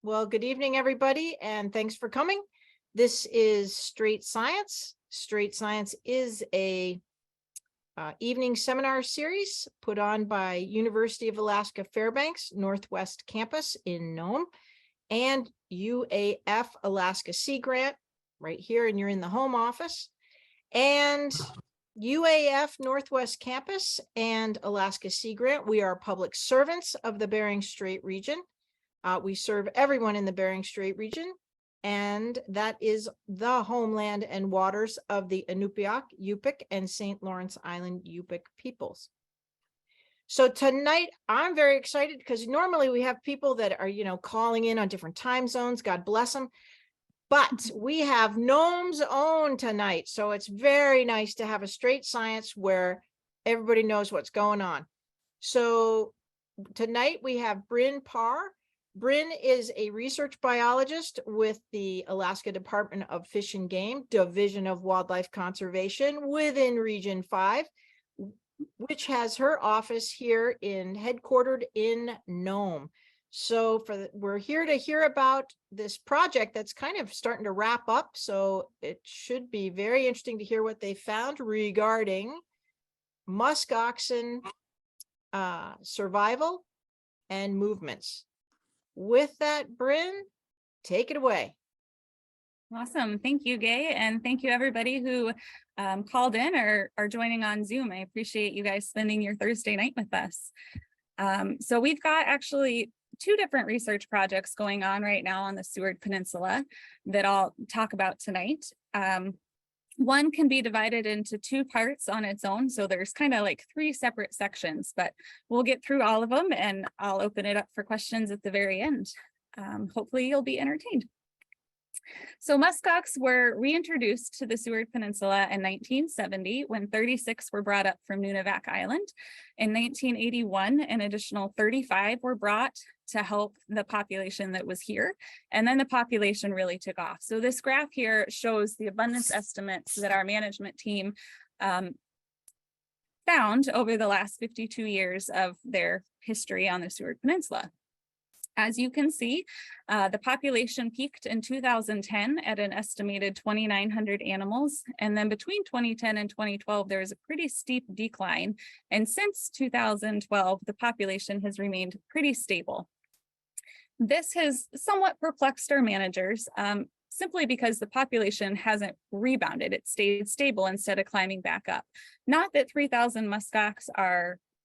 Well, good evening, everybody, and thanks for coming. This is Strait Science. Strait Science is a evening seminar series put on by University of Alaska Fairbanks Northwest Campus in Nome and UAF Alaska Sea Grant right here, and you're in the home office. And UAF Northwest Campus and Alaska Sea Grant, we are public servants of the Bering Strait region. We serve everyone in the Bering Strait region, and that is the homeland and waters of the Inupiaq, Yupik, and St. Lawrence Island Yupik peoples. So tonight, I'm very excited because normally we have people that are, calling in on different time zones. God bless them. But we have Nome's own tonight. So it's very nice to have a Strait Science where everybody knows what's going on. So tonight we have Brynn Parr. Brynn is a research biologist with the Alaska Department of Fish and Game, Division of Wildlife Conservation within Region 5, which has her office here headquartered in Nome. So we're here to hear about this project that's kind of starting to wrap up. So it should be very interesting to hear what they found regarding muskoxen survival and movements. With that, Brynn, take it away. Awesome. Thank you, Gay. And thank you, everybody who called in or are joining on Zoom. I appreciate you guys spending your Thursday night with us. So we've got actually two different research projects going on right now on the Seward Peninsula that I'll talk about tonight. One can be divided into two parts on its own. So there's kind of like three separate sections, but we'll get through all of them and I'll open it up for questions at the very end. Hopefully you'll be entertained. So muskox were reintroduced to the Seward Peninsula in 1970 when 36 were brought up from Nunivak Island. In 1981, an additional 35 were brought to help the population that was here. And then the population really took off. So this graph here shows the abundance estimates that our management team found over the last 52 years of their history on the Seward Peninsula. As you can see, the population peaked in 2010 at an estimated 2,900 animals. And then between 2010 and 2012, there was a pretty steep decline. And since 2012, the population has remained pretty stable. This has somewhat perplexed our managers, simply because the population hasn't rebounded. It stayed stable instead of climbing back up. Not that 3,000 muskox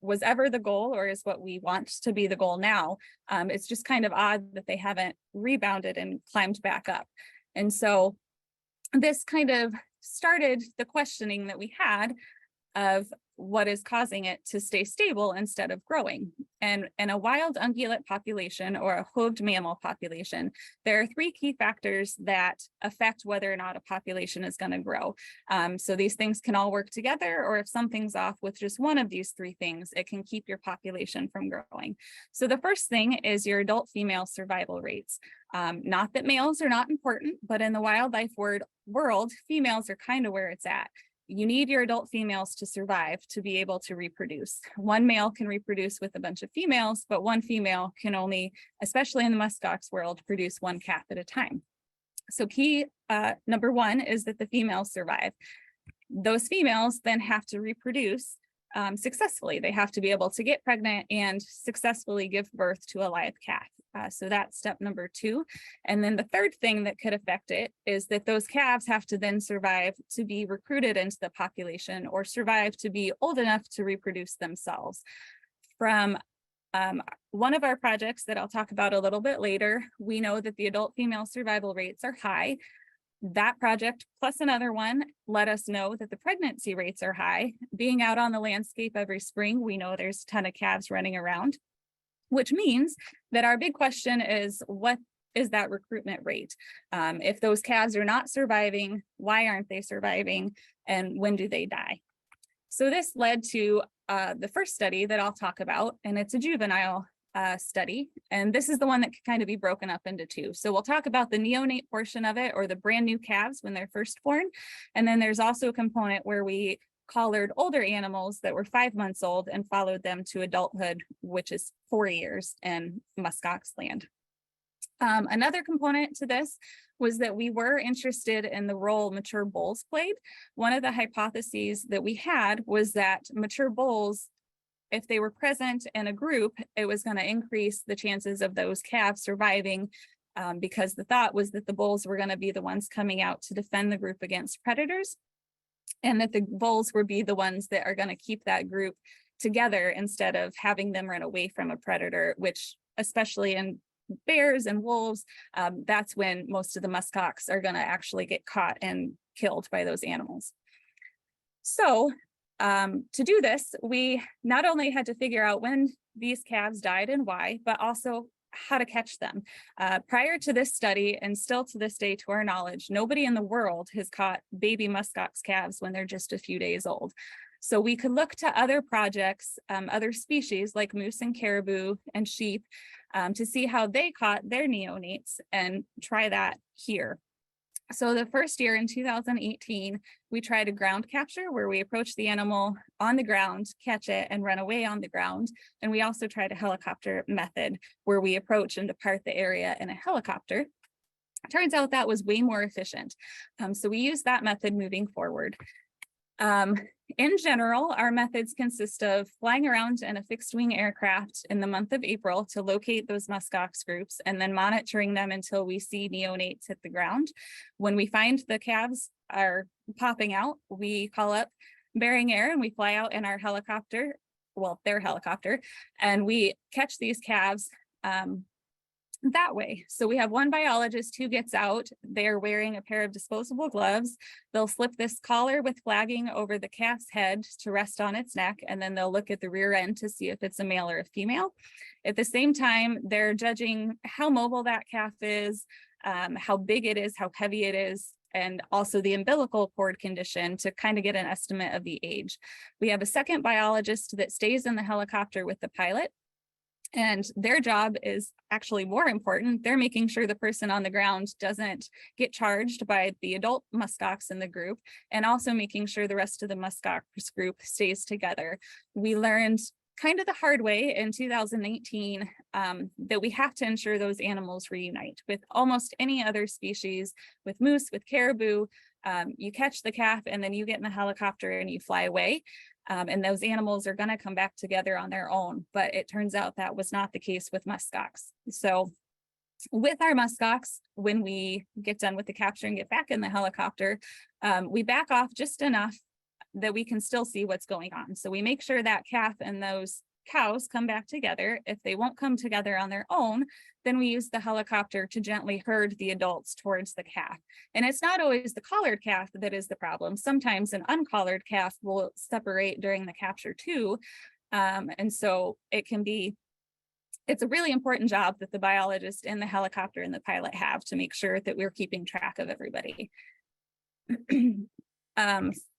was ever the goal or is what we want to be the goal now. It's just kind of odd that they haven't rebounded and climbed back up. And so this kind of started the questioning that we had of what is causing it to stay stable instead of growing. And in a wild ungulate population or a hooved mammal population, there are three key factors that affect whether or not a population is going to grow. So these things can all work together, or if something's off with just one of these three things, it can keep your population from growing. So the first thing is your adult female survival rates. Not that males are not important, but in the wildlife world, females are kind of where it's at. You need your adult females to survive to be able to reproduce. One male can reproduce with a bunch of females, but one female can only, especially in the muskox world, produce one calf at a time. So key number one is that the females survive. Those females then have to reproduce successfully. They have to be able to get pregnant and successfully give birth to a live calf. So that's step number two. And then the third thing that could affect it is that those calves have to then survive to be recruited into the population or survive to be old enough to reproduce themselves. From one of our projects that I'll talk about a little bit later, we know that the adult female survival rates are high. That project plus another one let us know that the pregnancy rates are high. Being out on the landscape every spring, we know there's a ton of calves running around, which means that our big question is, what is that recruitment rate? If those calves are not surviving, why aren't they surviving? And when do they die? So this led to the first study that I'll talk about, and it's a juvenile study. And this is the one that can kind of be broken up into two. So we'll talk about the neonate portion of it, or the brand new calves when they're first born. And then there's also a component where we collared older animals that were 5 months old and followed them to adulthood, which is 4 years in muskox land. Another component to this was that we were interested in the role mature bulls played. One of the hypotheses that we had was that mature bulls, if they were present in a group, it was going to increase the chances of those calves surviving, because the thought was that the bulls were going to be the ones coming out to defend the group against predators, and that the bulls would be the ones that are going to keep that group together instead of having them run away from a predator, which especially in bears and wolves, that's when most of the muskox are going to actually get caught and killed by those animals. So to do this, we not only had to figure out when these calves died and why, but also how to catch them. Prior to this study, and still to this day, to our knowledge, nobody in the world has caught baby muskox calves when they're just a few days old. So we could look to other projects, other species like moose and caribou and sheep, to see how they caught their neonates and try that here. So the first year in 2018, we tried a ground capture where we approach the animal on the ground, catch it, and run away on the ground. And we also tried a helicopter method where we approach and depart the area in a helicopter. Turns out that was way more efficient. So we used that method moving forward. In general, our methods consist of flying around in a fixed wing aircraft in the month of April to locate those muskox groups, and then monitoring them until we see neonates hit the ground. When we find the calves are popping out, we call up Bering Air and we fly out in our helicopter, well, their helicopter, and we catch these calves that way. So we have one biologist who gets out. They're wearing a pair of disposable gloves. They'll slip this collar with flagging over the calf's head to rest on its neck, and then they'll look at the rear end to see if it's a male or a female. At the same time, they're judging how mobile that calf is, how big it is, how heavy it is, and also the umbilical cord condition to kind of get an estimate of the age. We have a second biologist that stays in the helicopter with the pilot, and their job is actually more important. They're making sure the person on the ground doesn't get charged by the adult muskox in the group, and also making sure the rest of the muskox group stays together. We learned kind of the hard way in 2018 that we have to ensure those animals reunite. With almost any other species, with moose, with caribou, you catch the calf and then you get in the helicopter and you fly away. And those animals are going to come back together on their own. But it turns out that was not the case with muskox. So with our muskox, when we get done with the capture and get back in the helicopter, we back off just enough that we can still see what's going on. So we make sure that calf and those cows come back together. If they won't come together on their own, then we use the helicopter to gently herd the adults towards the calf. And it's not always the collared calf that is the problem. Sometimes an uncollared calf will separate during the capture too. And so it can be, it's a really important job that the biologist and the helicopter and the pilot have to make sure that we're keeping track of everybody.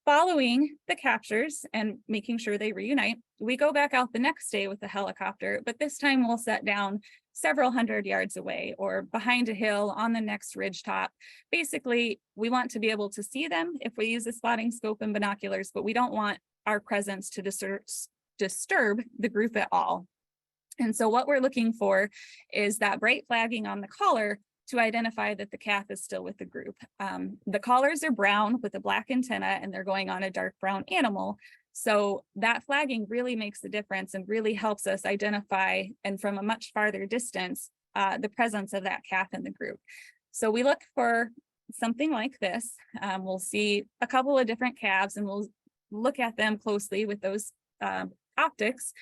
Following the captures and making sure they reunite, we go back out the next day with the helicopter, but this time we'll set down several hundred yards away or behind a hill on the next ridge top. Basically, we want to be able to see them if we use a spotting scope and binoculars, but we don't want our presence to disturb the group at all. And so what we're looking for is that bright flagging on the collar to identify that the calf is still with the group. The collars are brown with a black antenna and they're going on a dark brown animal. So that flagging really makes the difference and really helps us identify, and from a much farther distance, the presence of that calf in the group. So we look for something like this. We'll see a couple of different calves and we'll look at them closely with those optics.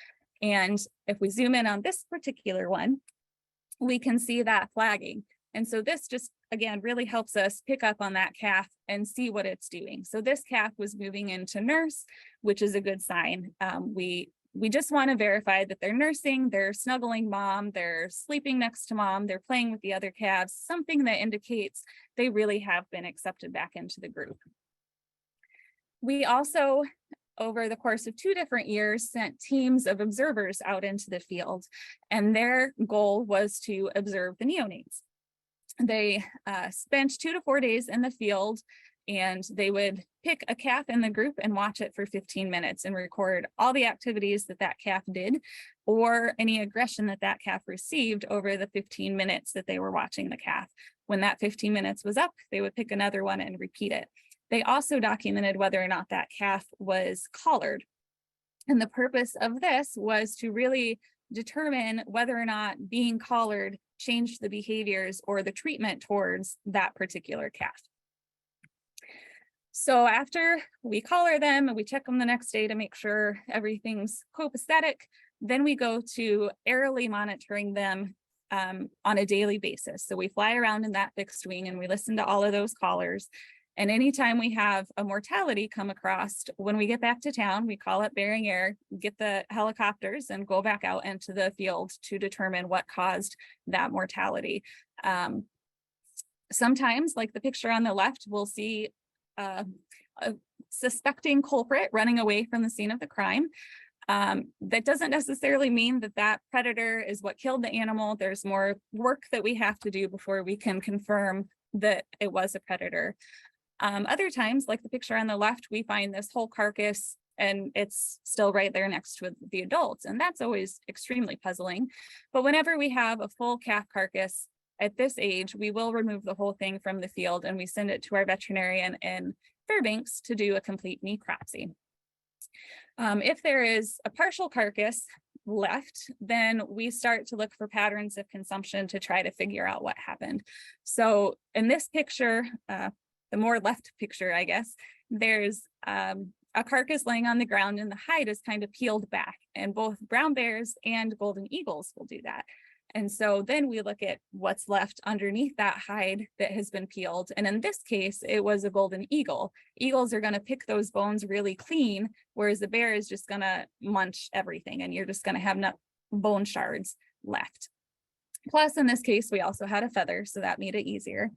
And if we zoom in on this particular one, we can see that flagging. And so this just, again, really helps us pick up on that calf and see what it's doing. So this calf was moving into nurse, which is a good sign. We just want to verify that they're nursing, they're snuggling mom, they're sleeping next to mom, they're playing with the other calves, something that indicates they really have been accepted back into the group. We also, over the course of 2 different years, sent teams of observers out into the field, and their goal was to observe the neonates. They spent 2 to 4 days in the field, and they would pick a calf in the group and watch it for 15 minutes and record all the activities that that calf did. or any aggression that that calf received over the 15 minutes that they were watching the calf. When that 15 minutes was up, they would pick another one and repeat it. They also documented whether or not that calf was collared. And the purpose of this was to really determine whether or not being collared changed the behaviors or the treatment towards that particular calf. So after we collar them and we check them the next day to make sure everything's copacetic, then we go to airily monitoring them on a daily basis. So we fly around in that fixed wing and we listen to all of those collars. And anytime we have a mortality come across, when we get back to town, we call up Bering Air, get the helicopters and go back out into the field to determine what caused that mortality. Sometimes, like the picture on the left, we'll see a suspecting culprit running away from the scene of the crime. That doesn't necessarily mean that that predator is what killed the animal. There's more work that we have to do before we can confirm that it was a predator. Other times, like the picture on the left, we find this whole carcass and it's still right there next to the adults. And that's always extremely puzzling. But whenever we have a full calf carcass at this age, we will remove the whole thing from the field and we send it to our veterinarian in Fairbanks to do a complete necropsy. If there is a partial carcass left, then we start to look for patterns of consumption to try to figure out what happened. So in this picture, the more left picture, I guess, there's a carcass laying on the ground and the hide is kind of peeled back, and both brown bears and golden eagles will do that. And so then we look at what's left underneath that hide that has been peeled. And in this case, it was a golden eagle. Eagles are going to pick those bones really clean, whereas the bear is just going to munch everything and you're just going to have bone shards left. Plus, in this case, we also had a feather, so that made it easier.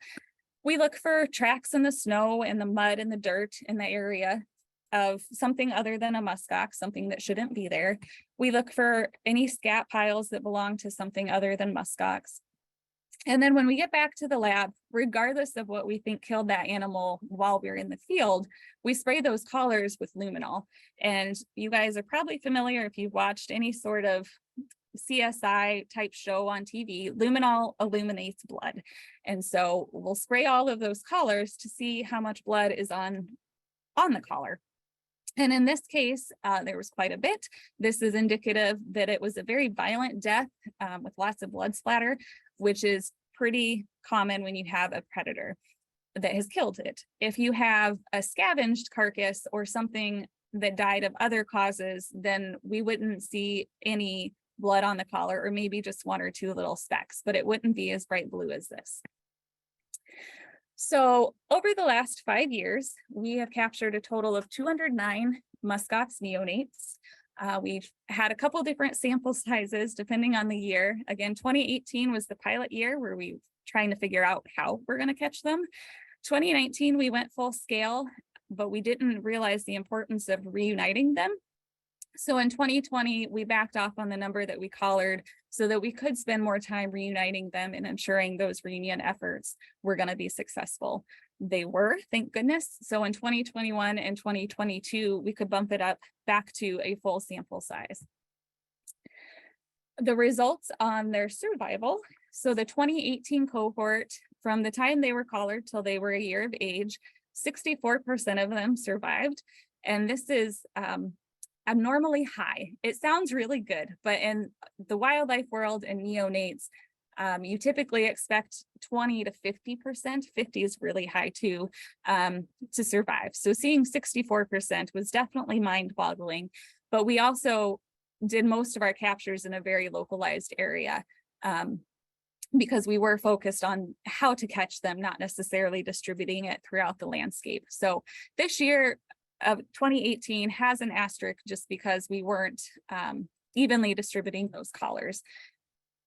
We look for tracks in the snow and the mud and the dirt in the area of something other than a muskox, something that shouldn't be there. We look for any scat piles that belong to something other than muskox. And then when we get back to the lab, regardless of what we think killed that animal while we're in the field, we spray those collars with luminol. And you guys are probably familiar if you've watched any sort of CSI type show on TV, luminol illuminates blood. And so we'll spray all of those collars to see how much blood is on the collar. And in this case, there was quite a bit. This is indicative that it was a very violent death with lots of blood splatter, which is pretty common when you have a predator that has killed it. If you have a scavenged carcass or something that died of other causes, then we wouldn't see any blood on the collar, or maybe just one or two little specks, but it wouldn't be as bright blue as this. So over the last 5 years, we have captured a total of 209 muskox neonates. We've had a couple different sample sizes depending on the year. Again, 2018 was the pilot year where we were trying to figure out how we're going to catch them. 2019, we went full scale, but we didn't realize the importance of reuniting them. So in 2020, we backed off on the number that we collared so that we could spend more time reuniting them and ensuring those reunion efforts were going to be successful. They were, thank goodness. So in 2021 and 2022, we could bump it up back to a full sample size. The results on their survival. So the 2018 cohort, from the time they were collared till they were a year of age, 64% of them survived. And this is abnormally high. It sounds really good, but in the wildlife world and neonates, you typically expect 20 to 50%. 50 is really high too, to survive. So seeing 64% was definitely mind-boggling, but we also did most of our captures in a very localized area because we were focused on how to catch them, not necessarily distributing it throughout the landscape. So this year, 2018 has an asterisk just because we weren't evenly distributing those collars.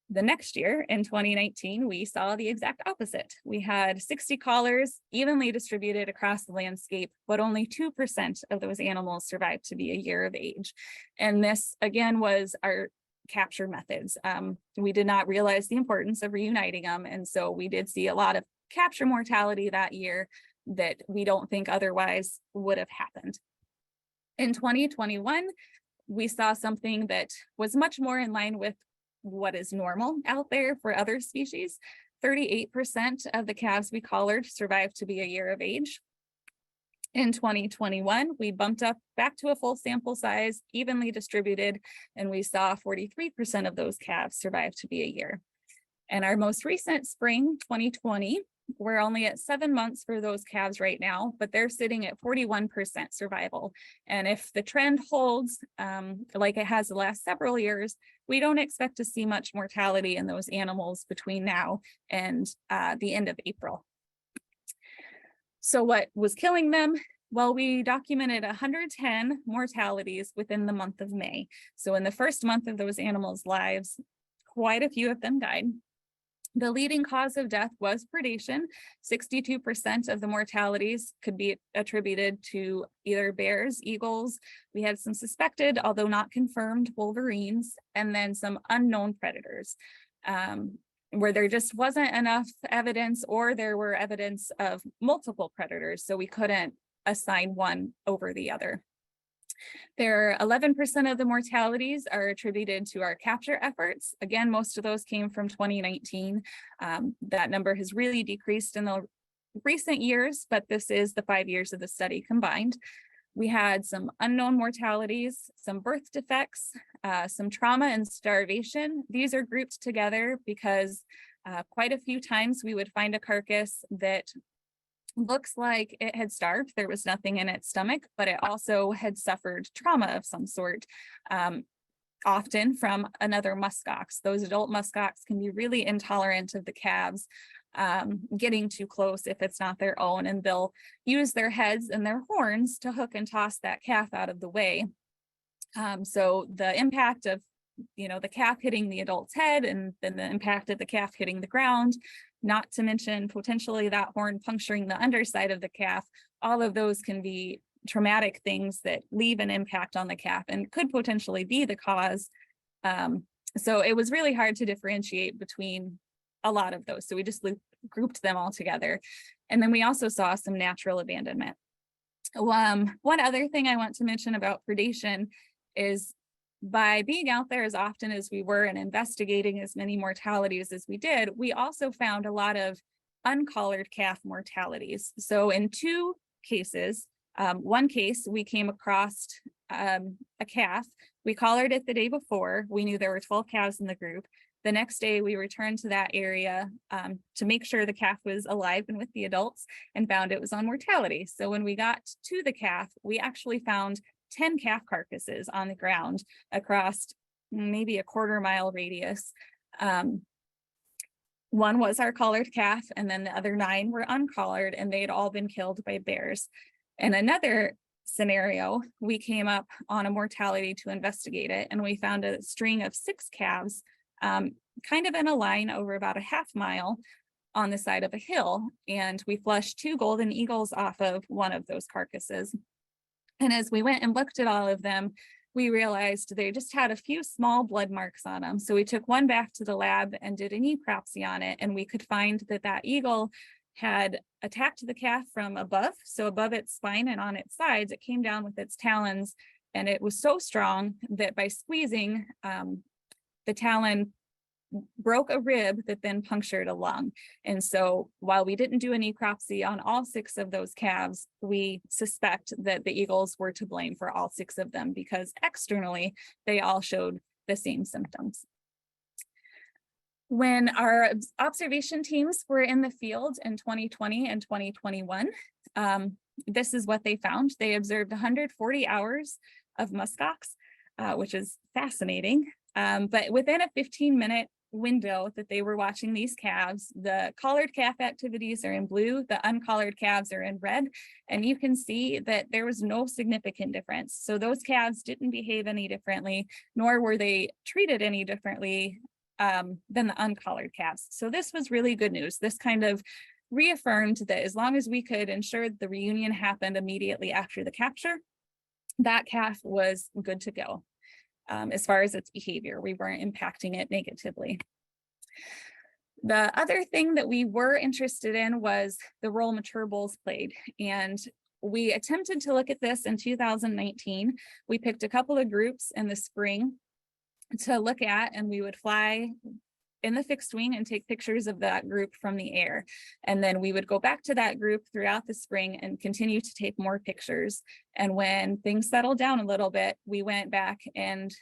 The next year, in 2019, we saw the exact opposite. We had 60 collars evenly distributed across the landscape, but only 2% of those animals survived to be a year of age. And this, again, was our capture methods. We did not realize the importance of reuniting them. And so we did see a lot of capture mortality that year that we don't think otherwise would have happened. In 2021, we saw something that was much more in line with what is normal out there for other species. 38% of the calves we collared survived to be a year of age. In 2021, we bumped up back to a full sample size, evenly distributed, and we saw 43% of those calves survive to be a year. And our most recent spring, 2020, we're only at 7 months for those calves right now, but they're sitting at 41% survival. And if the trend holds like it has the last several years, we don't expect to see much mortality in those animals between now and the end of April. So what was killing them? Well, we documented 110 mortalities within the month of May. So in the first month of those animals' lives, quite a few of them died. The leading cause of death was predation. 62% of the mortalities could be attributed to either bears, eagles. We had some suspected, although not confirmed, wolverines, and then some unknown predators, where there just wasn't enough evidence, or there were evidence of multiple predators, so we couldn't assign one over the other. There are 11% of the mortalities are attributed to our capture efforts. Again, most of those came from 2019. That number has really decreased in the recent years, but this is the 5 years of the study combined. We had some unknown mortalities, some birth defects, some trauma and starvation. These are grouped together because quite a few times we would find a carcass that looks like it had starved. There was nothing in its stomach, but it also had suffered trauma of some sort, often from another muskox. Those adult muskox can be really intolerant of the calves getting too close if it's not their own, and they'll use their heads and their horns to hook and toss that calf out of the way. So the impact of the calf hitting the adult's head, and then the impact of the calf hitting the ground, not to mention potentially that horn puncturing the underside of the calf, all of those can be traumatic things that leave an impact on the calf and could potentially be the cause. So it was really hard to differentiate between a lot of those. So we just grouped them all together. And then we also saw some natural abandonment. One other thing I want to mention about predation is, by being out there as often as we were and investigating as many mortalities as we did, we also found a lot of uncollared calf mortalities. So in 2 cases, one case we came across a calf. We collared it the day before. We knew there were 12 calves in the group. The next day we returned to that area to make sure the calf was alive and with the adults, and found it was on mortality. So when we got to the calf, we actually found 10 calf carcasses on the ground across maybe a 1/4 mile radius. One was our collared calf, and then the other 9 were uncollared, and they had all been killed by bears. In another scenario, we came up on a mortality to investigate it, and we found a string of 6 calves kind of in a line over about a 1/2 mile on the side of a hill, and we flushed 2 golden eagles off of one of those carcasses. And as we went and looked at all of them, we realized they just had a few small blood marks on them. So we took one back to the lab and did a necropsy on it, and we could find that that eagle had attacked the calf from above. So above its spine and on its sides, it came down with its talons, and it was so strong that by squeezing, the talon broke a rib that then punctured a lung. And so while we didn't do a necropsy on all 6 of those calves, we suspect that the eagles were to blame for all 6 of them, because externally they all showed the same symptoms. When our observation teams were in the field in 2020 and 2021, this is what they found. They observed 140 hours of muskox, which is fascinating. But within a 15-minute window that they were watching these calves, the collared calf activities are in blue, the uncollared calves are in red, and you can see that there was no significant difference. So those calves didn't behave any differently, nor were they treated any differently than the uncollared calves. So this was really good news. This kind of reaffirmed that as long as we could ensure that the reunion happened immediately after the capture, that calf was good to go. As far as its behavior, we weren't impacting it negatively. The other thing that we were interested in was the role mature bulls played. And We attempted to look at this in 2019. We picked a couple of groups in the spring to look at, and we would fly in the fixed wing and take pictures of that group from the air. And then we would go back to that group throughout the spring and continue to take more pictures. And when things settled down a little bit, we went back, and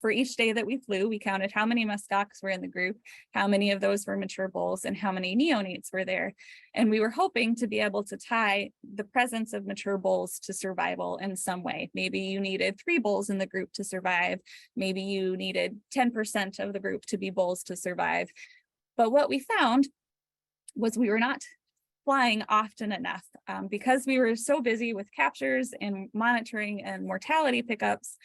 for each day that we flew, we counted how many muskox were in the group, how many of those were mature bulls, and how many neonates were there. And we were hoping to be able to tie the presence of mature bulls to survival in some way. Maybe you needed 3 bulls in the group to survive. Maybe you needed 10% of the group to be bulls to survive. But what we found was we were not flying often enough because we were so busy with captures and monitoring and mortality pickups.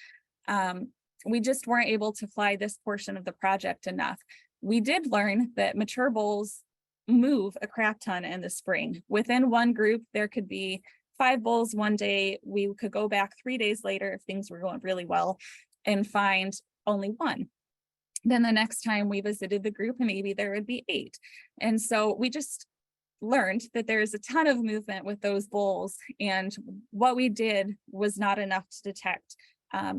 We just weren't able to fly this portion of the project enough. We did learn that mature bulls move a crap ton in the spring. Within one group, there could be 5 bulls one day. We could go back 3 days later if things were going really well and find only 1. Then the next time we visited the group, maybe there would be 8. And so we just learned that there's a ton of movement with those bulls, and what we did was not enough to detect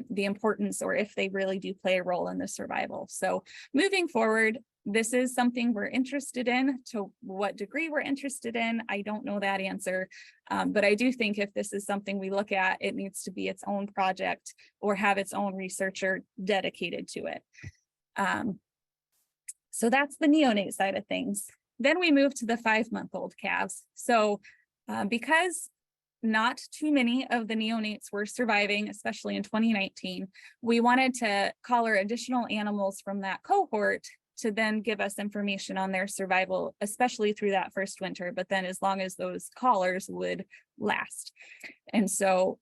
the importance, or if they really do play a role in the survival. So moving forward, this is something we're interested in. To what degree we're interested in, I don't know that answer. But I do think if this is something we look at, it needs to be its own project or have its own researcher dedicated to it. So that's the neonate side of things. Then we move to the 5-month-old calves. So because not too many of the neonates were surviving, especially in 2019. We wanted to collar additional animals from that cohort to then give us information on their survival, especially through that first winter, but then as long as those collars would last. And so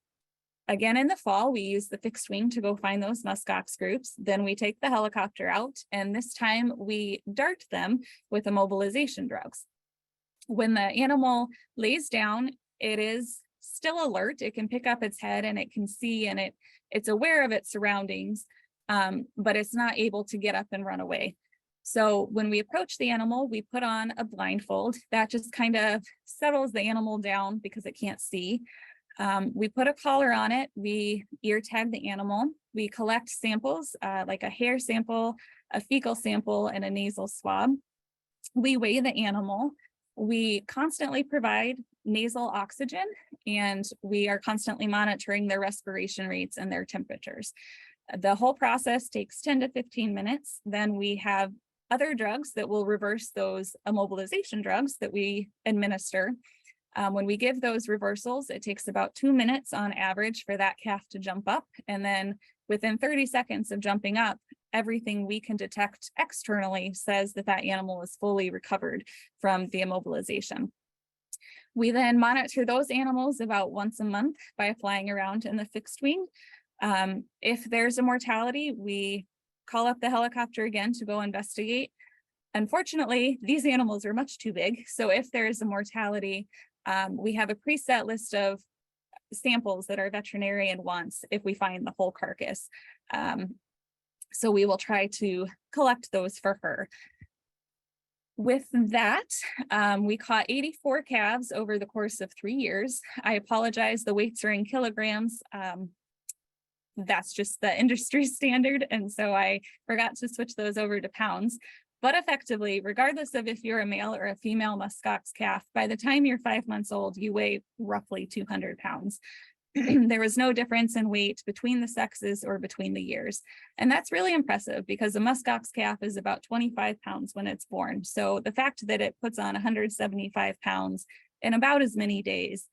again, in the fall, we use the fixed wing to go find those muskox groups. Then we take the helicopter out, and this time we dart them with immobilization drugs. When the animal lays down, it is still alert. It can pick up its head and it can see, and it's aware of its surroundings, but it's not able to get up and run away. So when we approach the animal, we put on a blindfold that just kind of settles the animal down because it can't see. We put a collar on it. We ear tag the animal. We collect samples like a hair sample, a fecal sample, and a nasal swab. We weigh the animal. We constantly provide nasal oxygen, and we are constantly monitoring their respiration rates and their temperatures. The whole process takes 10 to 15 minutes. Then we have other drugs that will reverse those immobilization drugs that we administer. When we give those reversals, it takes about 2 minutes on average for that calf to jump up. And then within 30 seconds of jumping up, everything we can detect externally says that that animal is fully recovered from the immobilization. We then monitor those animals about once a month by flying around in the fixed wing. If there's a mortality, we call up the helicopter again to go investigate. Unfortunately, these animals are much too big. So if there is a mortality, we have a preset list of samples that our veterinarian wants if we find the whole carcass. So we will try to collect those for her. With that, we caught 84 calves over the course of 3 years. I apologize, the weights are in kilograms. That's just the industry standard. And so I forgot to switch those over to pounds. But effectively, regardless of if you're a male or a female muskox calf, by the time you're 5 months old, you weigh roughly 200 pounds. There was no difference in weight between the sexes or between the years. And that's really impressive because a muskox calf is about 25 pounds when it's born. So the fact that it puts on 175 pounds in about as many days,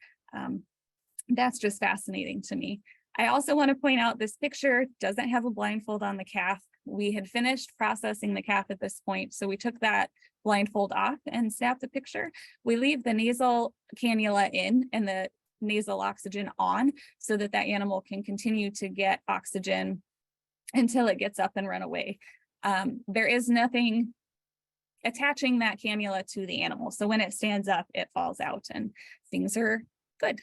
that's just fascinating to me. I also want to point out this picture doesn't have a blindfold on the calf. We had finished processing the calf at this point, so we took that blindfold off and snapped a picture. We leave the nasal cannula in and the nasal oxygen on so that that animal can continue to get oxygen until it gets up and run away. There is nothing attaching that cannula to the animal. So when it stands up, it falls out and things are good.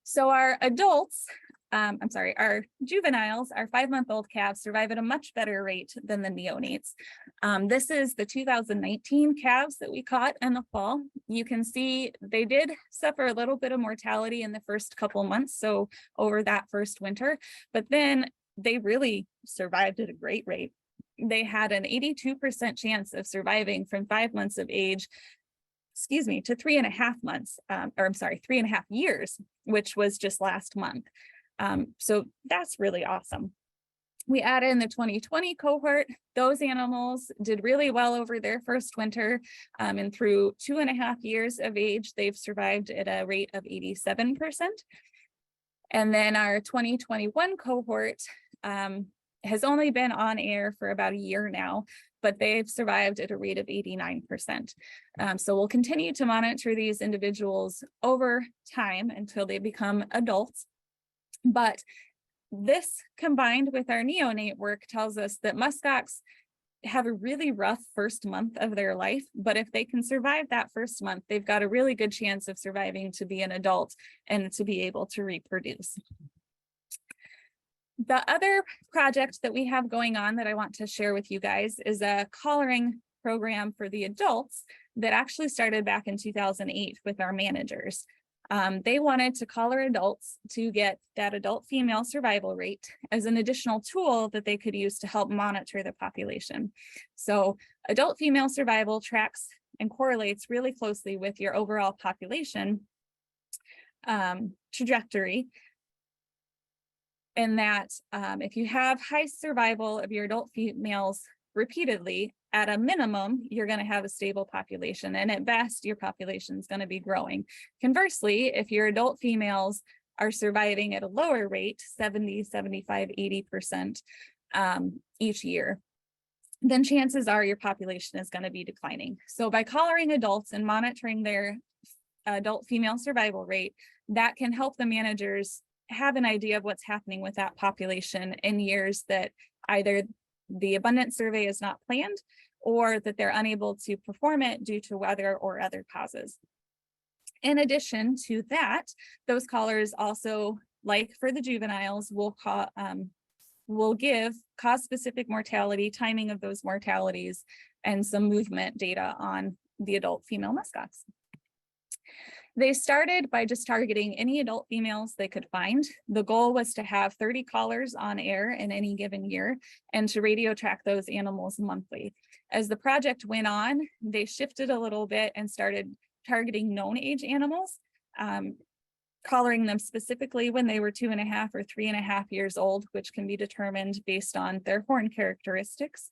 So our adults our juveniles, our 5-month-old calves survive at a much better rate than the neonates. This is the 2019 calves that we caught in the fall. You can see they did suffer a little bit of mortality in the first couple months, so over that first winter, but then they really survived at a great rate. They had an 82% chance of surviving from 5 months of age, to 3.5 months, 3.5 years, which was just last month. So that's really awesome. We added in the 2020 cohort. Those animals did really well over their first winter, and through 2.5 years of age, they've survived at a rate of 87%. And then our 2021 cohort has only been on air for about a year now, but they've survived at a rate of 89%. So we'll continue to monitor these individuals over time until they become adults. But this, combined with our neonate work, tells us that muskox have a really rough first month of their life, but if they can survive that first month, they've got a really good chance of surviving to be an adult and to be able to reproduce. The other project that we have going on that I want to share with you guys is a collaring program for the adults that actually started back in 2008 with our managers. They wanted to collar adults to get that adult female survival rate as an additional tool that they could use to help monitor the population. So adult female survival tracks and correlates really closely with your overall population trajectory. And that if you have high survival of your adult females repeatedly, at a minimum, you're going to have a stable population, and at best, your population is going to be growing. Conversely, if your adult females are surviving at a lower rate, 70, 75, 80% each year, then chances are your population is going to be declining. So by collaring adults and monitoring their adult female survival rate, that can help the managers have an idea of what's happening with that population in years that either the abundance survey is not planned or that they're unable to perform it due to weather or other causes. In addition to that, those collars also, like for the juveniles, will give cause-specific mortality, timing of those mortalities, and some movement data on the adult female muskox. They started by just targeting any adult females they could find. The goal was to have 30 collars on air in any given year and to radio track those animals monthly. As the project went on, they shifted a little bit and started targeting known age animals, collaring them specifically when they were 2.5 or 3.5 years old, which can be determined based on their horn characteristics.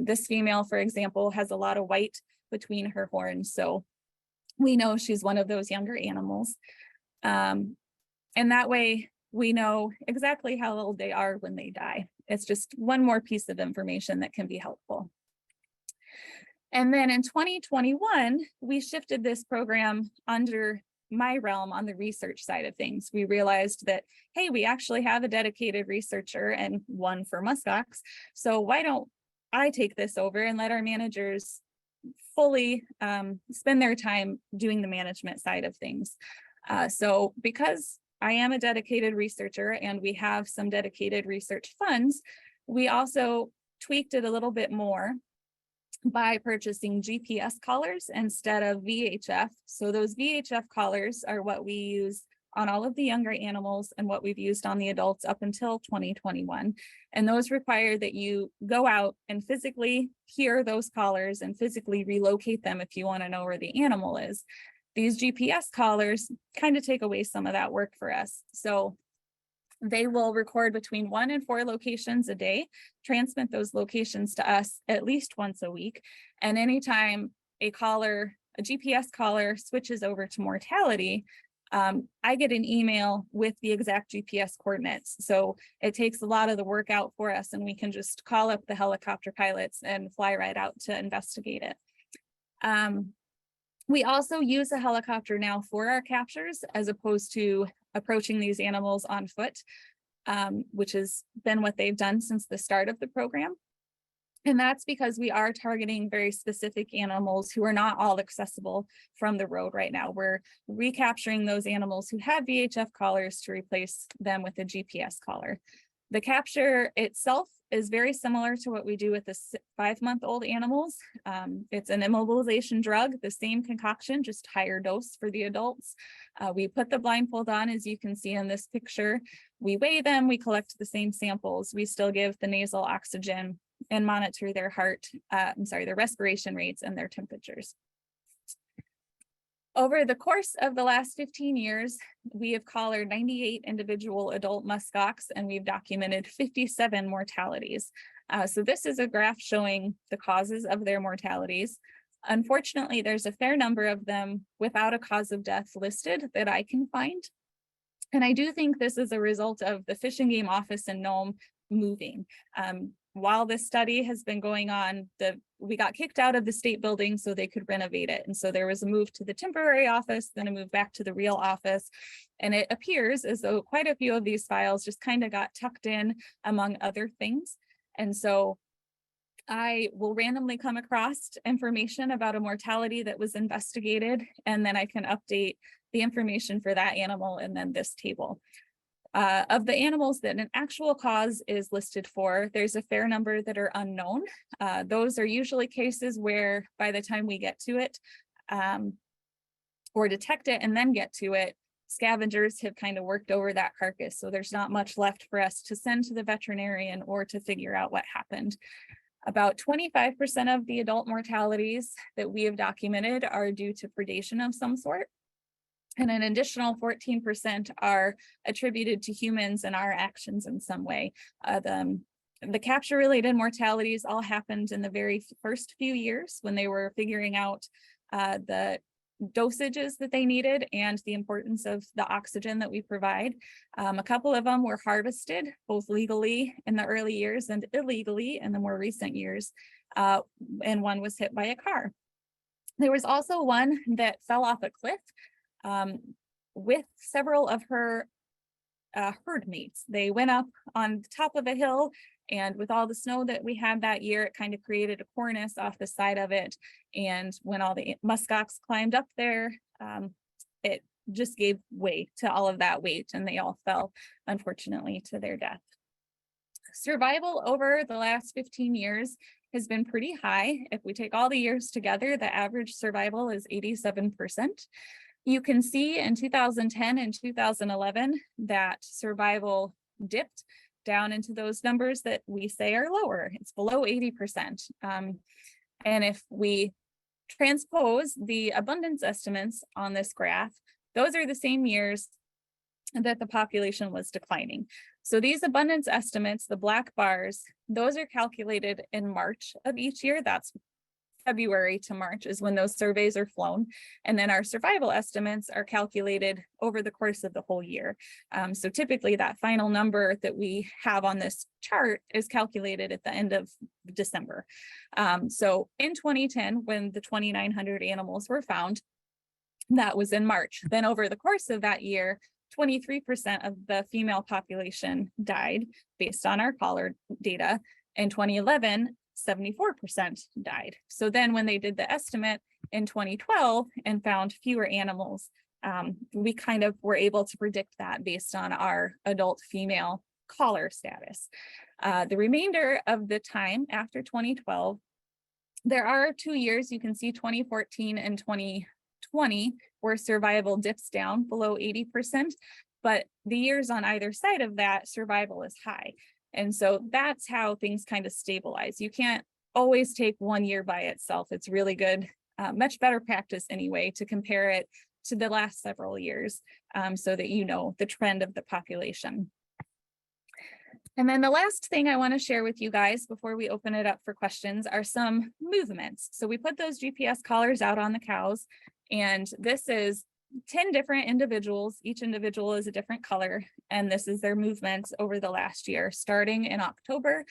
This female, for example, has a lot of white between her horns, so we know she's one of those younger animals. And that way we know exactly how old they are when they die. It's just one more piece of information that can be helpful. And then in 2021, we shifted this program under my realm on the research side of things. We realized that, hey, we actually have a dedicated researcher and one for muskox. So why don't I take this over and let our managers fully spend their time doing the management side of things. So because I am a dedicated researcher and we have some dedicated research funds, we also tweaked it a little bit more by purchasing GPS collars instead of VHF. So those VHF collars are what we use on all of the younger animals and what we've used on the adults up until 2021. And those require that you go out and physically hear those collars and physically relocate them if you want to know where the animal is. These GPS collars kind of take away some of that work for us. So they will record between 1 and 4 locations a day, transmit those locations to us at least once a week. And anytime a GPS collar switches over to mortality, I get an email with the exact GPS coordinates. So it takes a lot of the work out for us and we can just call up the helicopter pilots and fly right out to investigate it. We also use a helicopter now for our captures as opposed to approaching these animals on foot, which has been what they've done since the start of the program. And that's because we are targeting very specific animals who are not all accessible from the road right now. We're recapturing those animals who have VHF collars to replace them with a GPS collar. The capture itself is very similar to what we do with the 5-month-old animals. It's an immobilization drug, the same concoction, just higher dose for the adults. We put the blindfold on, as you can see in this picture. We weigh them, we collect the same samples. We still give the nasal oxygen and monitor their their respiration rates and their temperatures. Over the course of the last 15 years, we have collared 98 individual adult muskox, and we've documented 57 mortalities. So this is a graph showing the causes of their mortalities. Unfortunately, there's a fair number of them without a cause of death listed that I can find. And I do think this is a result of the Fish and Game Office in Nome moving. While this study has been going on, we got kicked out of the state building so they could renovate it. And so there was a move to the temporary office, then a move back to the real office. And it appears as though quite a few of these files just kind of got tucked in among other things. And so I will randomly come across information about a mortality that was investigated, and then I can update the information for that animal and then this table. Of the animals that an actual cause is listed for, there's a fair number that are unknown. Those are usually cases where by the time we get to it or detect it and then get to it, scavengers have kind of worked over that carcass. So there's not much left for us to send to the veterinarian or to figure out what happened. About 25% of the adult mortalities that we have documented are due to predation of some sort. And an additional 14% are attributed to humans and our actions in some way. The capture-related mortalities all happened in the very first few years when they were figuring out the dosages that they needed and the importance of the oxygen that we provide. A couple of them were harvested, both legally in the early years and illegally in the more recent years, and one was hit by a car. There was also one that fell off a cliff with several of her herd mates. They went up on the top of a hill, and with all the snow that we had that year, it kind of created a cornice off the side of it. And when all the muskox climbed up there, it just gave way to all of that weight, and they all fell, unfortunately, to their death. Survival over the last 15 years has been pretty high. If we take all the years together, the average survival is 87%. You can see in 2010 and 2011 that survival dipped down into those numbers that we say are lower. It's below 80%. And if we transpose the abundance estimates on this graph, those are the same years that the population was declining. So these abundance estimates, the black bars, those are calculated in March of each year. That's February to March is when those surveys are flown. And then our survival estimates are calculated over the course of the whole year. So typically that final number that we have on this chart is calculated at the end of December. So in 2010, when the 2,900 animals were found, that was in March. Then over the course of that year, 23% of the female population died based on our collar data. In 2011, 74% died. So then when they did the estimate in 2012 and found fewer animals, we kind of were able to predict that based on our adult female collar status. The remainder of the time after 2012, there are 2 years, you can see 2014 and 2020, where survival dips down below 80%, but the years on either side of that, survival is high. And so that's how things kind of stabilize. You can't always take 1 year by itself. It's really good, much better practice anyway, to compare it to the last several years so that you know the trend of the population. And then the last thing I want to share with you guys before we open it up for questions are some movements. So we put those GPS collars out on the cows, and this is 10 different individuals. Each individual is a different color, and this is their movements over the last year, starting in October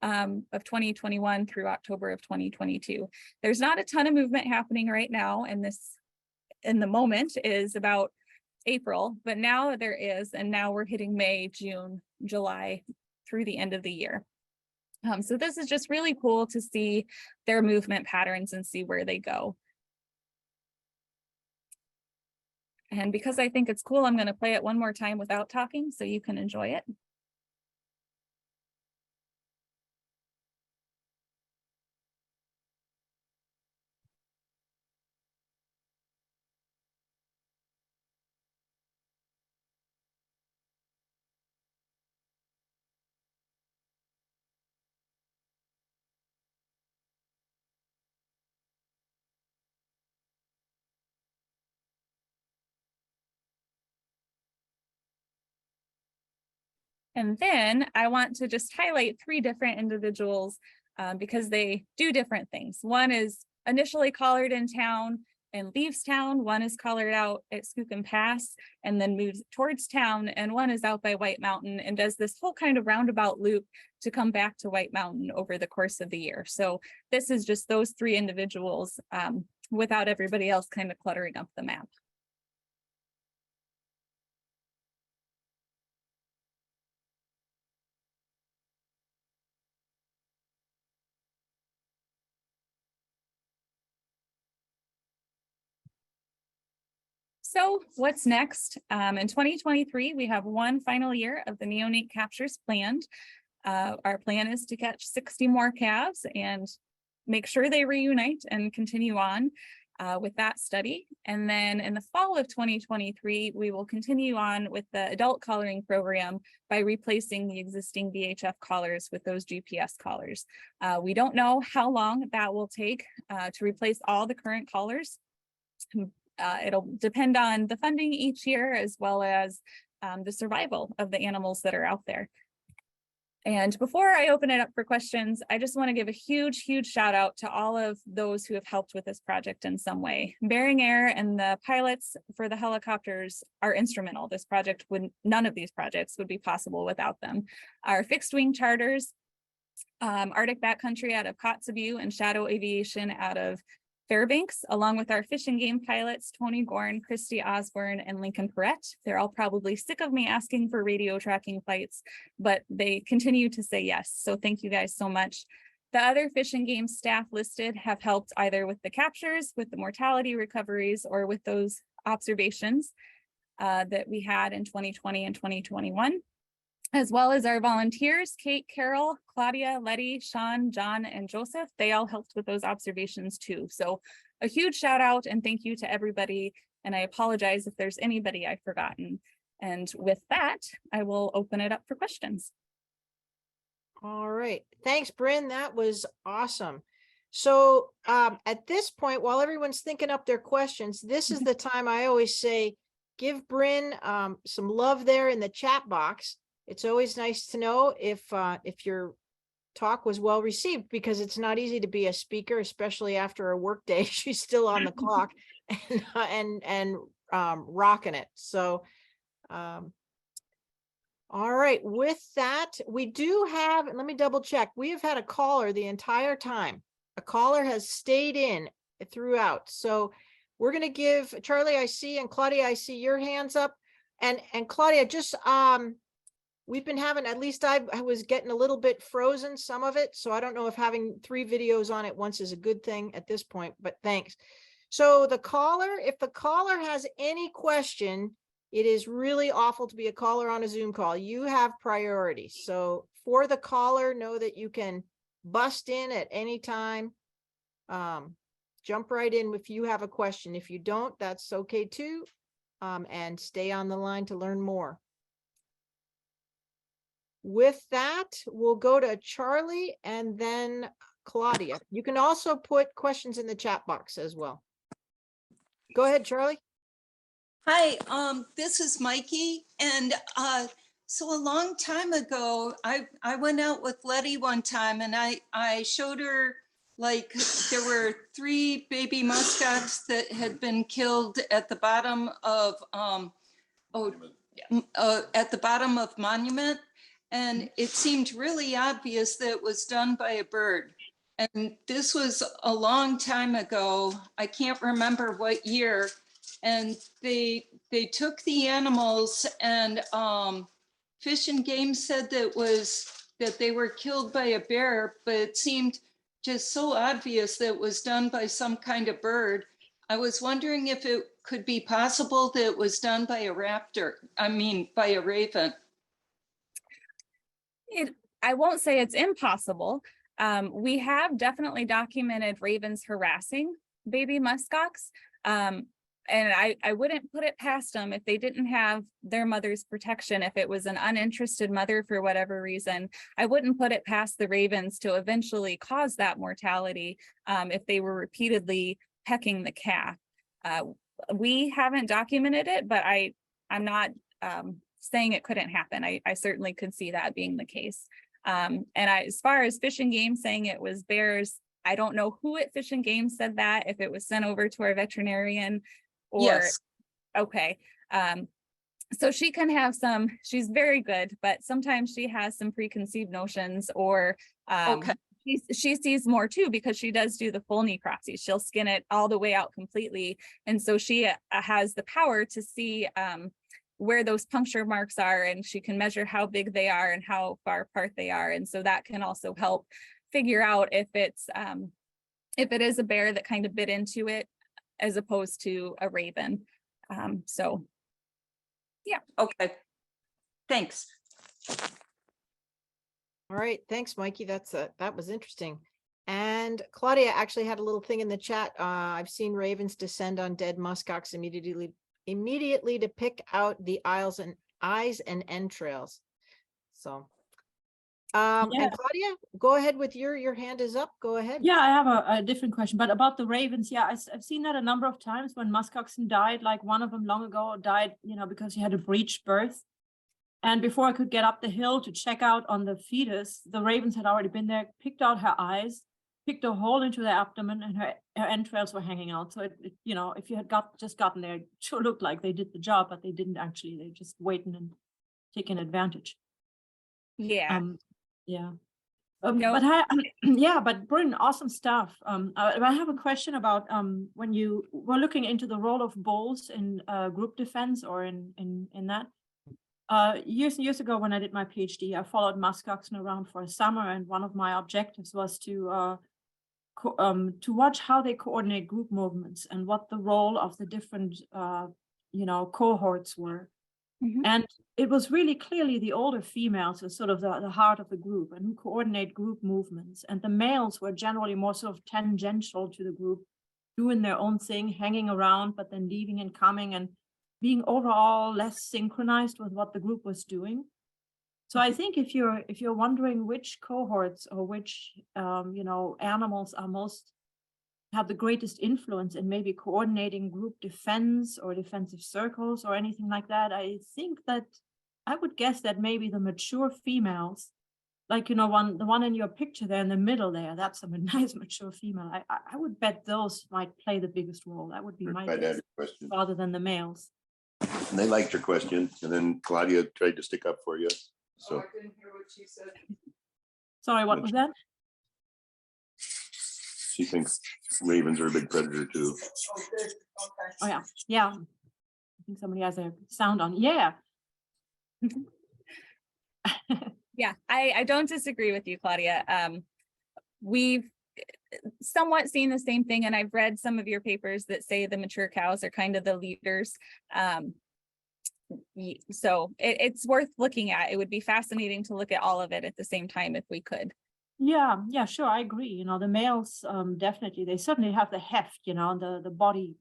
of 2021 through October of 2022. There's not a ton of movement happening right now, and this in the moment is about April, but now there is, and now we're hitting May, June, July through the end of the year. So this is just really cool to see their movement patterns and see where they go. And because I think it's cool, I'm going to play it one more time without talking so you can enjoy it. And then I want to just highlight 3 different individuals because they do different things. One is initially collared in town and leaves town. One is collared out at Skookum Pass and then moves towards town. And one is out by White Mountain and does this whole kind of roundabout loop to come back to White Mountain over the course of the year. So this is just those 3 individuals without everybody else kind of cluttering up the map. So what's next? In 2023, we have one final year of the neonate captures planned. Our plan is to catch 60 more calves and make sure they reunite and continue on with that study. And then in the fall of 2023, we will continue on with the adult collaring program by replacing the existing VHF collars with those GPS collars. We don't know how long that will take to replace all the current collars. It'll depend on the funding each year, as well as the survival of the animals that are out there. And before I open it up for questions, I just want to give a huge, huge shout out to all of those who have helped with this project in some way. Bearing Air and the pilots for the helicopters are instrumental. This project none of these projects would be possible without them. Our fixed wing charters, Arctic Backcountry out of Kotzebue and Shadow Aviation out of Fairbanks, along with our fish and game pilots, Tony Gorn, Christy Osborne, and Lincoln Perrette. They're all probably sick of me asking for radio tracking flights, but they continue to say yes. So thank you guys so much. The other fish and game staff listed have helped either with the captures, with the mortality recoveries, or with those observations that we had in 2020 and 2021. As well as our volunteers, Kate, Carol, Claudia, Letty, Sean, John, and Joseph. They all helped with those observations too. So a huge shout out and thank you to everybody. And I apologize if there's anybody I've forgotten. And with that, I will open it up for questions. All right. Thanks, Brynn. That was awesome. So at this point, while everyone's thinking up their questions, this is the time I always say, give Brynn some love there in the chat box. It's always nice to know if your talk was well received, because it's not easy to be a speaker, especially after a work day. She's still on the clock and rocking it. So, all right. With that, we do have, let me double check. We have had a caller the entire time. A caller has stayed in throughout. So we're going to give Charlie, I see, and Claudia, I see your hands up. And Claudia, just we've been having, at least I was getting a little bit frozen, some of it. So I don't know if having 3 videos on at once is a good thing at this point, but thanks. So the caller, if the caller has any question, it is really awful to be a caller on a Zoom call. You have priority. So for the caller, know that you can bust in at any time. Jump right in if you have a question. If you don't, that's okay too. And stay on the line to learn more. With that, we'll go to Charlie and then Claudia. You can also put questions in the chat box as well. Go ahead, Charlie. Hi, this is Mikey. And so a long time ago, I went out with Letty one time and I showed her, like, there were 3 baby muskox that had been killed at the bottom of at the bottom of Monument. And it seemed really obvious that it was done by a bird. And this was a long time ago. I can't remember what year. And they took the animals, and Fish and Game said that that they were killed by a bear, but it seemed just so obvious that it was done by some kind of bird. I was wondering if it could be possible that it was done by a raptor, by a raven. I won't say it's impossible. We have definitely documented ravens harassing baby muskox. And I wouldn't put it past them if they didn't have their mother's protection. If it was an uninterested mother for whatever reason, I wouldn't put it past the ravens to eventually cause that mortality if they were repeatedly pecking the calf. We haven't documented it, but I'm not saying it couldn't happen. I certainly could see that being the case. As far as Fish and Game saying it was bears, I don't know who at Fish and Game said that, if it was sent over to our veterinarian or, Yes. Okay. So she can have she's very good, but sometimes she has some preconceived notions or Okay. she sees more too, because she does do the full necropsy. She'll skin it all the way out completely. And so she has the power to see where those puncture marks are, and she can measure how big they are and how far apart they are. And so that can also help figure out if it is a bear that kind of bit into it as opposed to a raven. So yeah. Okay. Thanks. All right, thanks, Mikey. That was interesting. And Claudia actually had a little thing in the chat. I've seen ravens descend on dead muskox immediately to pick out the eyes and entrails. So, Yeah. and Claudia, go ahead with your hand is up. Go ahead. Yeah, I have a different question, but about the ravens, yeah, I've seen that a number of times when muskoxen died. Like one of them long ago died, because he had a breech birth. And before I could get up the hill to check out on the fetus, the ravens had already been there, picked out her eyes, picked a hole into the abdomen, and her entrails were hanging out. So if you had just gotten there, it sure looked like they did the job, but they didn't actually. They just waiting and taking advantage. Yeah. Yeah. No. But Brynn, awesome stuff. I have a question about when you were looking into the role of bulls in group defense or in that. Years and years ago, when I did my PhD, I followed muskoxen around for a summer, and one of my objectives was to watch how they coordinate group movements and what the role of the different cohorts were. Mhm. And it was really clearly the older females as sort of the heart of the group and who coordinate group movements. And the males were generally more sort of tangential to the group, doing their own thing, hanging around, but then leaving and coming and being overall less synchronized with what the group was doing. So I think if you're wondering which cohorts or which animals have the greatest influence in maybe coordinating group defense or defensive circles or anything like that, I think that I would guess that maybe the mature females, like the one in your picture there in the middle there, that's a nice mature female. I would bet those might play the biggest role. That would be my guess, rather than the males. And they liked your question, and then Claudia tried to stick up for you. So I couldn't hear what she said. Sorry, what was that? she thinks ravens are a big predator too. Oh, good. Okay. Oh yeah. I think somebody has their sound on. Yeah. Yeah, I don't disagree with you, Claudia. We've somewhat seen the same thing, and I've read some of your papers that say the mature cows are kind of the leaders. So it's worth looking at. It would be fascinating to look at all of it at the same time if we could. Yeah, sure, I agree. The males definitely, they certainly have the heft, the body,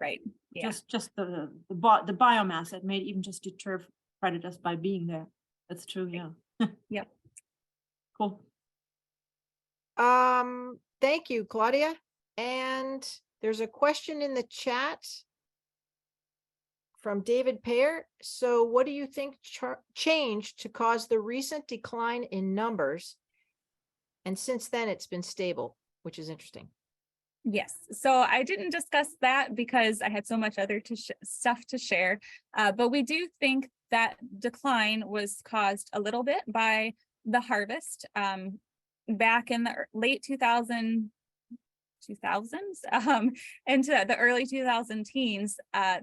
Right. Yeah. just the biomass that may even just deter predators by being there. That's true. Yeah. Yep. Cool. Thank you, Claudia. And there's a question in the chat from David Payer. So what do you think changed to cause the recent decline in numbers? And since then it's been stable, which is interesting. Yes. So I didn't discuss that because I had so much other stuff to share. But we do think that decline was caused a little bit by the harvest. Back in the late 2000, 2000s into the early 2000 teens,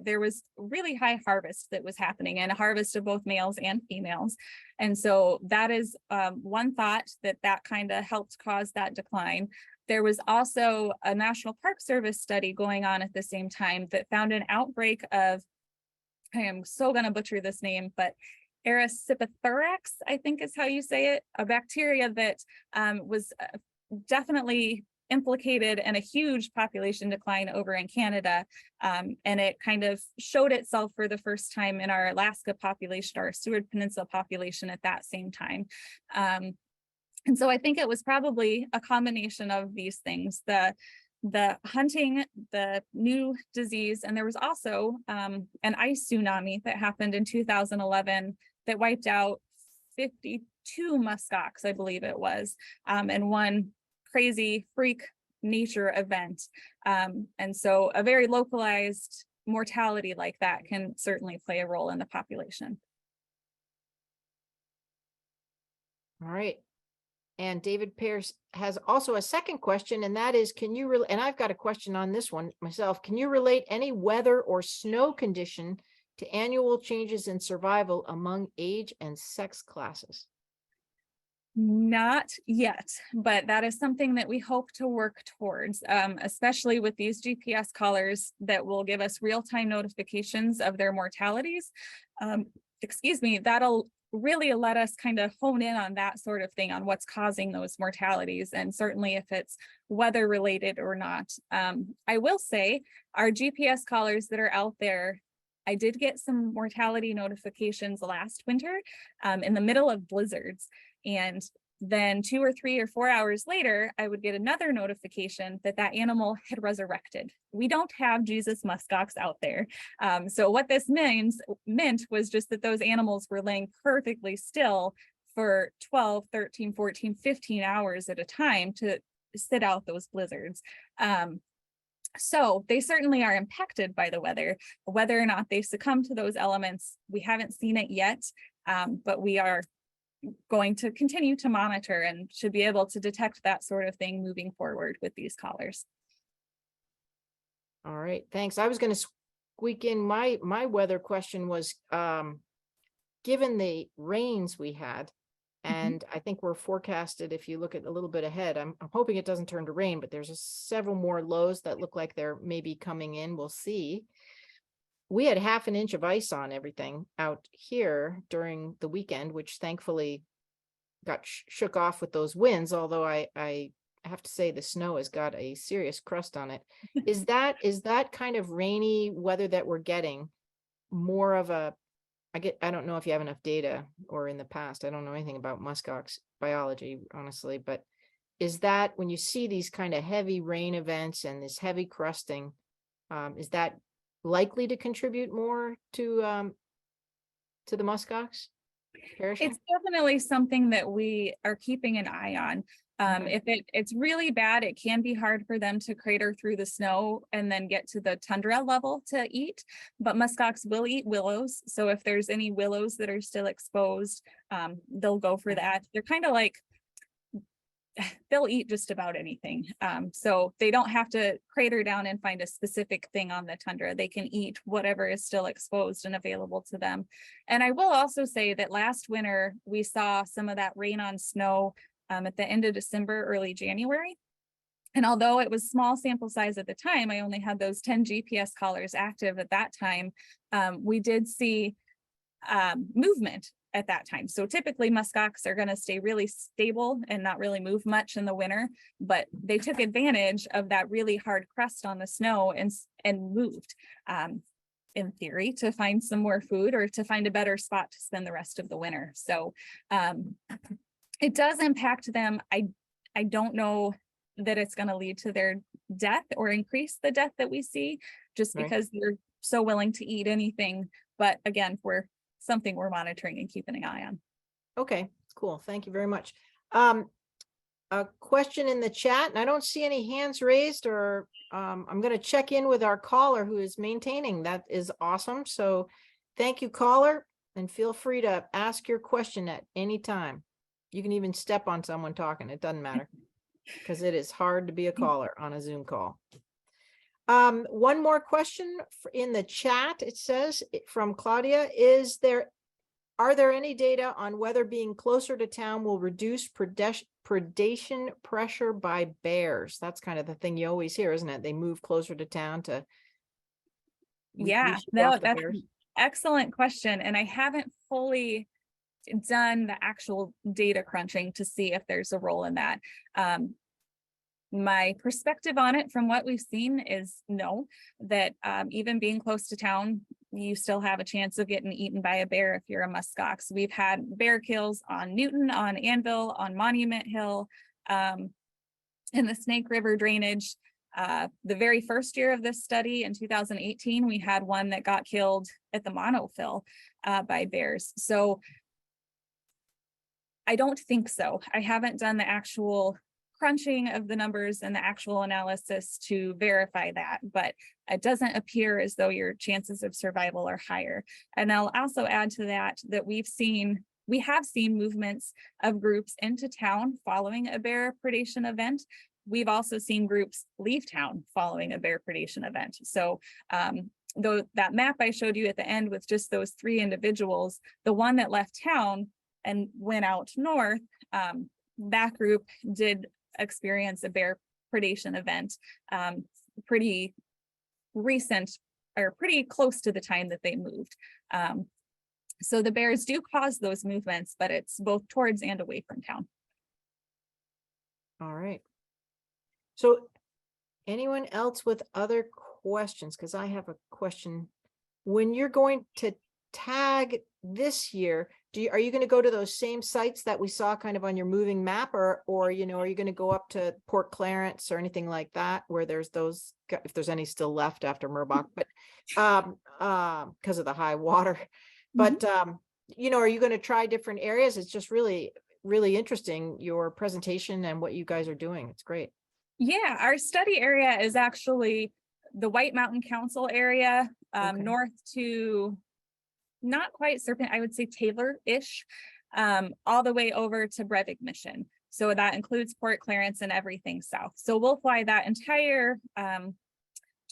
there was really high harvest that was happening, and a harvest of both males and females. And so that is one thought that kind of helped cause that decline. There was also a National Park Service study going on at the same time that found an outbreak of, I am so going to butcher this name, but Erysipethorax, I think is how you say it, a bacteria that was definitely implicated in a huge population decline over in Canada. And it kind of showed itself for the first time in our Alaska population, our Seward Peninsula population at that same time. And so I think it was probably a combination of these things, the hunting, the new disease, and there was also an ice tsunami that happened in 2011 that wiped out 52 muskox, I believe it was, and one crazy freak nature event. And so a very localized mortality like that can certainly play a role in the population. All right. And David Pierce has also a second question, and that is, can you, and I've got a question on this one myself, can you relate any weather or snow condition to annual changes in survival among age and sex classes? Not yet, but that is something that we hope to work towards, especially with these GPS collars that will give us real-time notifications of their mortalities. Excuse me, that'll really let us kind of hone in on that sort of thing, on what's causing those mortalities, and certainly if it's weather related or not. I will say our GPS collars that are out there, I did get some mortality notifications last winter in the middle of blizzards, and then 2 or 3 or 4 hours later, I would get another notification that that animal had resurrected. We don't have Jesus muskox out there. So what this meant was just that those animals were laying perfectly still for 12, 13, 14, 15 hours at a time to sit out those blizzards. So they certainly are impacted by the weather. Whether or not they succumb to those elements, we haven't seen it yet, but we are going to continue to monitor and should be able to detect that sort of thing moving forward with these collars. All right, thanks. I was going to squeak in my weather question was, given the rains we had, and I think we're forecasted, if you look at a little bit ahead, I'm hoping it doesn't turn to rain, but there's several more lows that look like they're maybe coming in. We'll see. We had 1/2 inch of ice on everything out here during the weekend, which thankfully got shook off with those winds, although I have to say the snow has got a serious crust on it. Is that kind of rainy weather that we're getting more of a, I don't know if you have enough data, or in the past, I don't know anything about muskox biology, honestly, but is that when you see these kind of heavy rain events and this heavy crusting, is that likely to contribute more to the muskox? It's definitely something that we are keeping an eye on. If it's really bad, it can be hard for them to crater through the snow and then get to the tundra level to eat, but muskox will eat willows. So if there's any willows that are still exposed, they'll go for that. They're kind of like, they'll eat just about anything. So they don't have to crater down and find a specific thing on the tundra. They can eat whatever is still exposed and available to them. And I will also say that last winter, we saw some of that rain on snow at the end of December, early January. And although it was small sample size at the time, I only had those 10 GPS collars active at that time. We did see movement at that time. So typically muskox are going to stay really stable and not really move much in the winter, but they took advantage of that really hard crust on the snow and moved in theory to find some more food or to find a better spot to spend the rest of the winter. So it does impact them. I don't know that it's going to lead to their death or increase the death that we see just because they're so willing to eat anything. But again, something we're monitoring and keeping an eye on. Okay, cool. Thank you very much. A question in the chat, and I don't see any hands raised, or I'm going to check in with our caller who is maintaining. That is awesome. So thank you, caller, and feel free to ask your question at any time. You can even step on someone talking. It doesn't matter. because it is hard to be a caller on a Zoom call. One more question in the chat. It says from Claudia, are there any data on whether being closer to town will reduce predation pressure by bears? That's kind of the thing you always hear, isn't it? They move closer to town to. Yeah, shoo no, off the that's bears. an excellent question. And I haven't fully done the actual data crunching to see if there's a role in that. My perspective on it from what we've seen is no, that even being close to town, you still have a chance of getting eaten by a bear if you're a muskox. We've had bear kills on Newton, on Anvil, on Monument Hill, in the Snake River drainage. The very first year of this study in 2018, we had one that got killed at the monofill by bears. So I don't think so. I haven't done the actual crunching of the numbers and the actual analysis to verify that, but it doesn't appear as though your chances of survival are higher. And I'll also add to that we have seen movements of groups into town following a bear predation event. We've also seen groups leave town following a bear predation event. So though that map I showed you at the end with just those 3 individuals, the one that left town and went out north, that group did experience a bear predation event pretty recent or pretty close to the time that they moved. So the bears do cause those movements, but it's both towards and away from town. All right. So anyone else with other questions? Because I have a question. When you're going to tag this year, are you going to go to those same sites that we saw kind of on your moving map, or are you going to go up to Port Clarence or anything like that, where there's those, if there's any still left after Murbach, but because of the high water, but are you going to try different areas? It's just really, really interesting, your presentation and what you guys are doing. It's great. Yeah, our study area is actually the White Mountain Council area, north to not quite Serpent, I would say Taylor-ish, all the way over to Brevig Mission. So that includes Port Clarence and everything south. So we'll fly that entire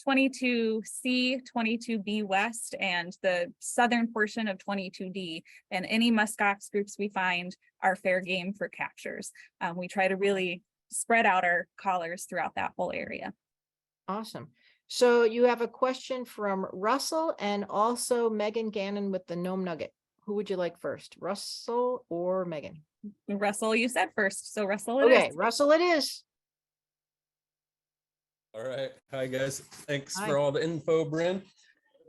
22C, 22B West, and the southern portion of 22D. And any muskox groups we find are fair game for captures. We try to really spread out our collars throughout that whole area. Awesome. So you have a question from Russell and also Megan Gannon with the Nome Nugget. Who would you like first, Russell or Megan? Russell, you said first, so Russell it Okay, is. Russell it is. All right. Hi, guys. Thanks Hi. for all the info, Brynn.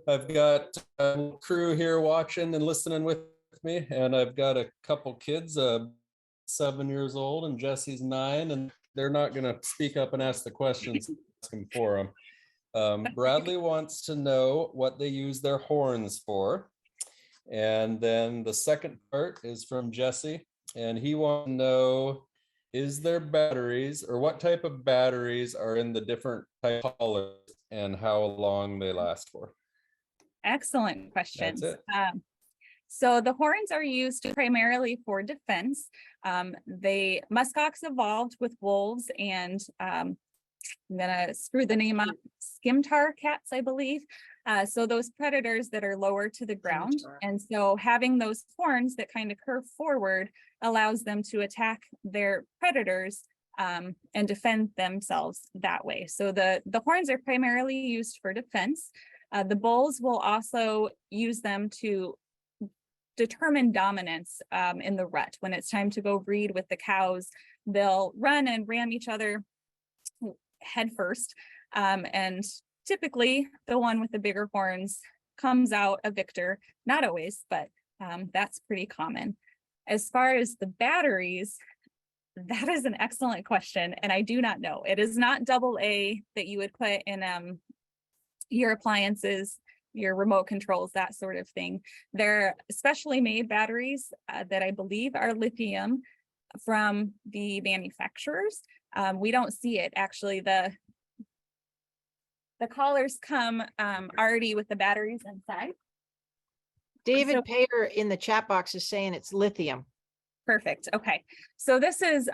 I've got a crew here watching and listening with me, and I've got a couple kids, 7 years old and Jesse's 9, and they're not going to speak up and ask the questions. Ask them for them. Bradley wants to know what they use their horns for. And then the second part is from Jesse, and he wants to know, is there batteries, or what type of batteries are in the different type of colors and how long they last for? Excellent questions. That's it. So the horns are used primarily for defense. Muskox evolved with wolves and I'm gonna screw the name up, skimtar cats, I believe. So those predators that are lower to the ground. Skimtar. And so having those horns that kind of curve forward allows them to attack their predators and defend themselves that way. So the horns are primarily used for defense. The bulls will also use them to determine dominance in the rut. When it's time to go breed with the cows, they'll run and ram each other head first. And typically the one with the bigger horns comes out a victor, not always, but that's pretty common. As far as the batteries, that is an excellent question, and I do not know. It is not AA that you would put in your appliances, your remote controls, that sort of thing. They're specially made batteries that I believe are lithium from the manufacturers. We don't see it actually. The collars come already with the batteries inside. David So- Payer in the chat box is saying it's lithium. Perfect. Okay. So this is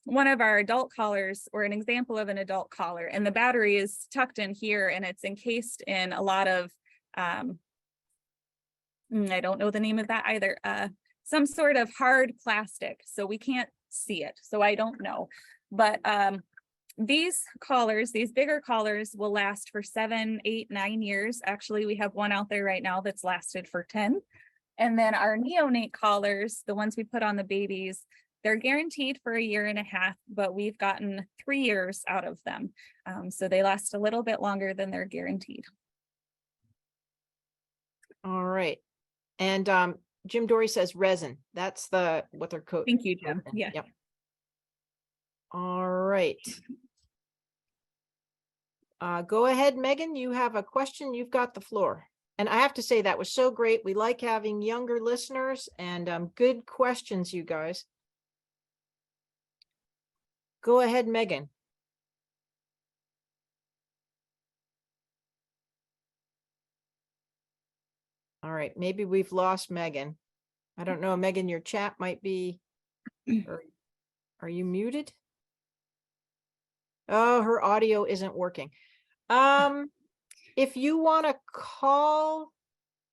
one of our adult collars, or an example of an adult collar, and the battery is tucked in here and it's encased in a lot of, I don't know the name of that either, some sort of hard plastic, so we can't see it, so I don't know. But these collars, these bigger collars, will last for 7, 8, 9 years. Actually, we have one out there right now that's lasted for 10. And then our neonate collars, the ones we put on the babies, they're guaranteed for 1.5 years, but we've gotten 3 years out of them. So they last a little bit longer than they're guaranteed. All right. And Jim Dory says resin. That's what they're coated. Thank you, Jim. Yeah. Yep. All right. Go ahead, Megan. You have a question. You've got the floor. And I have to say that was so great. We like having younger listeners, and good questions, you guys. Go ahead, Megan. All right, maybe we've lost Megan. I don't know, Megan, your chat might be, are you muted? Oh, her audio isn't working. If you want to call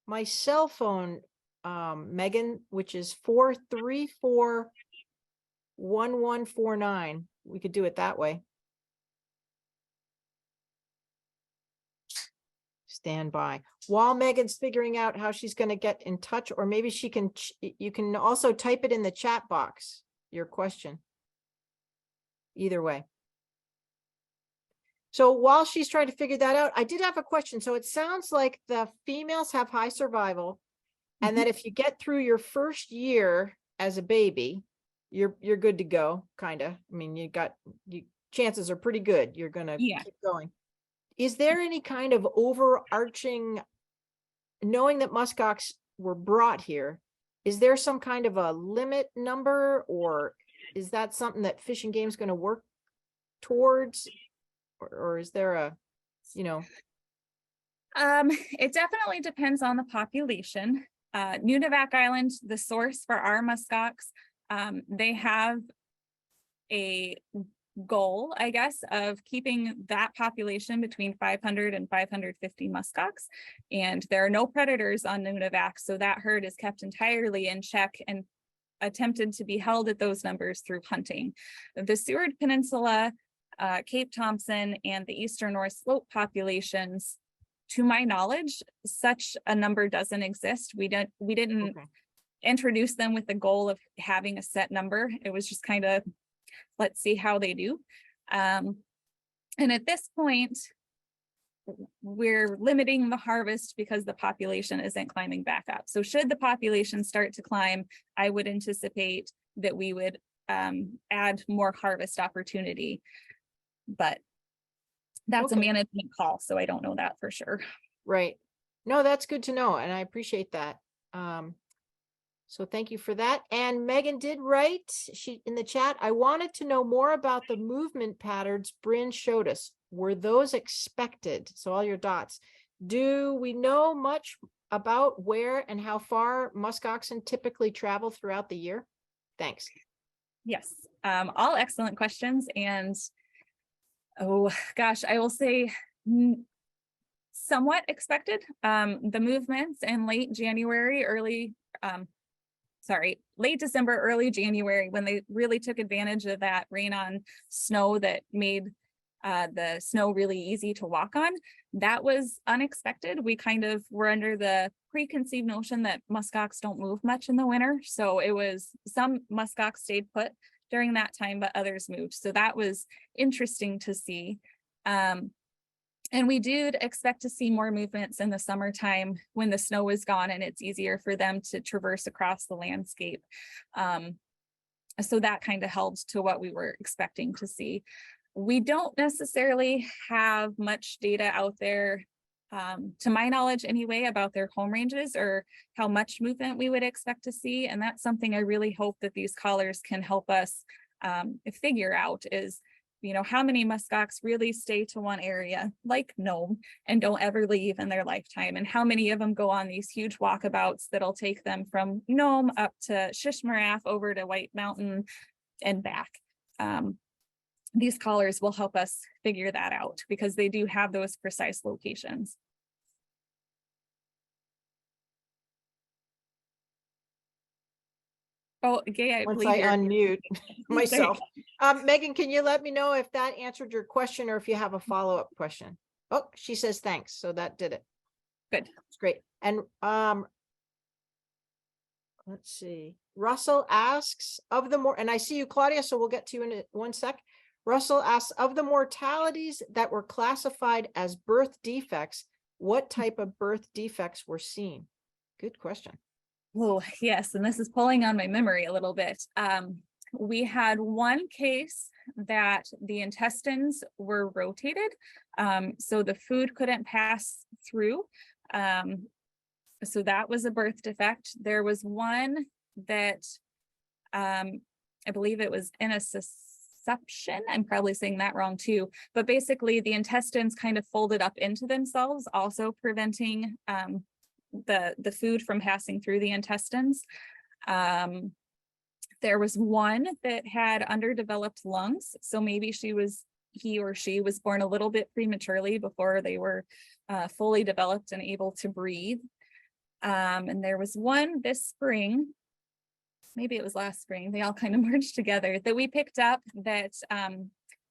my cell phone, Megan, which is 434-1149, we could do it that way. Stand by while Megan's figuring out how she's going to get in touch, or maybe she can, you can also type it in the chat box, your question. Either way. So while she's trying to figure that out, I did have a question. So it sounds like the females have high survival, and that if you get through your first year as a baby, you're good to go, kind of. I mean, chances are pretty good you're gonna keep going. Is there any kind of overarching, knowing that muskox were brought here, is there some kind of a limit number, or is that something that Fish and Game is going to work towards? Or is there a, it definitely depends on the population. Nunivak Island, the source for our muskox, they have a goal, I guess, of keeping that population between 500 and 550 muskox. And there are no predators on Nunivak, so that herd is kept entirely in check and attempted to be held at those numbers through hunting. The Seward Peninsula, Cape Thompson, and the Eastern North Slope populations, to my knowledge, such a number doesn't exist. We didn't introduce them with the goal of having a set number. It was just kind of, let's see how they do. And at this point, we're limiting the harvest because the population isn't climbing back up. So should the population start to climb, I would anticipate that we would add more harvest opportunity. But that's a management call, so I don't know that for sure. Right. No, that's good to know, and I appreciate that. So thank you for that. And Megan did write, she in the chat, I wanted to know more about the movement patterns Brynn showed us. Were those expected? So all your dots. Do we know much about where and how far muskoxen typically travel throughout the year? Thanks. Yes, all excellent questions. And oh gosh, I will say somewhat expected. The movements in late December, early January, when they really took advantage of that rain on snow that made the snow really easy to walk on, that was unexpected. We kind of were under the preconceived notion that muskox don't move much in the winter. So it was, some muskox stayed put during that time, but others moved. So that was interesting to see. And we did expect to see more movements in the summertime when the snow is gone and it's easier for them to traverse across the landscape. So that kind of held to what we were expecting to see. We don't necessarily have much data out there, to my knowledge anyway, about their home ranges or how much movement we would expect to see. And that's something I really hope that these collars can help us figure out is, how many muskox really stay to one area like Nome and don't ever leave in their lifetime, and how many of them go on these huge walkabouts that'll take them from Nome up to Shishmaref over to White Mountain and back. these collars will help us figure that out because they do have those precise locations. Oh, Gay, I Once believe I you're unmute myself. Megan, can you let me know if that answered your question or if you have a follow-up question? Oh, she says thanks. So that did it. Good. That's great. And let's see. Russell asks of the more, and I see you, Claudia, so we'll get to you in one sec. Russell asks, of the mortalities that were classified as birth defects, what type of birth defects were seen? Good question. Oh, yes. And this is pulling on my memory a little bit. We had one case that the intestines were rotated. So the food couldn't pass through. So that was a birth defect. There was one that I believe it was in a intussusception. I'm probably saying that wrong too, but basically the intestines kind of folded up into themselves, also preventing the food from passing through the intestines. There was one that had underdeveloped lungs, so maybe he or she was born a little bit prematurely before they were fully developed and able to breathe. And there was one this spring, maybe it was last spring, they all kind of merged together, that we picked up that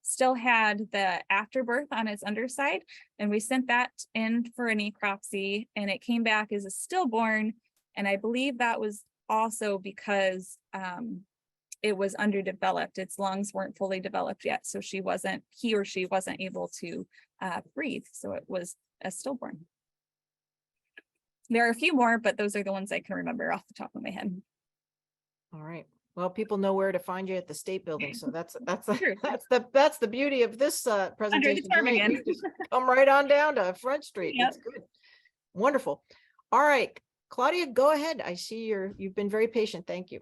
still had the afterbirth on its underside, and we sent that in for a necropsy, and it came back as a stillborn. And I believe that was also because it was underdeveloped. Its lungs weren't fully developed yet, so he or she wasn't able to breathe, so it was a stillborn. There are a few more, but those are the ones I can remember off the top of my head. All right. Well, people know where to find you at the State Building, so that's Sure. that's the beauty of this presentation tonight. Birmingham. You just come right on down to Front Street. Yep. It's good. Wonderful. All right, Claudia, go ahead. I see you've been very patient. Thank you.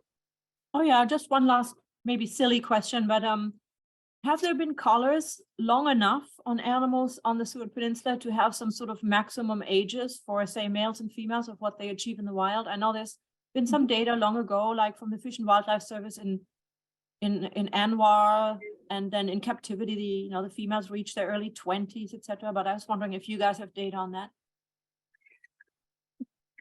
Oh yeah, just one last maybe silly question, but have there been collars long enough on animals on the Seward Peninsula to have some sort of maximum ages for, say, males and females of what they achieve in the wild? I know there's been some data long ago, like from the Fish and Wildlife Service in Anwar, and then in captivity, the females reach their early 20s, etc. But I was wondering if you guys have data on that.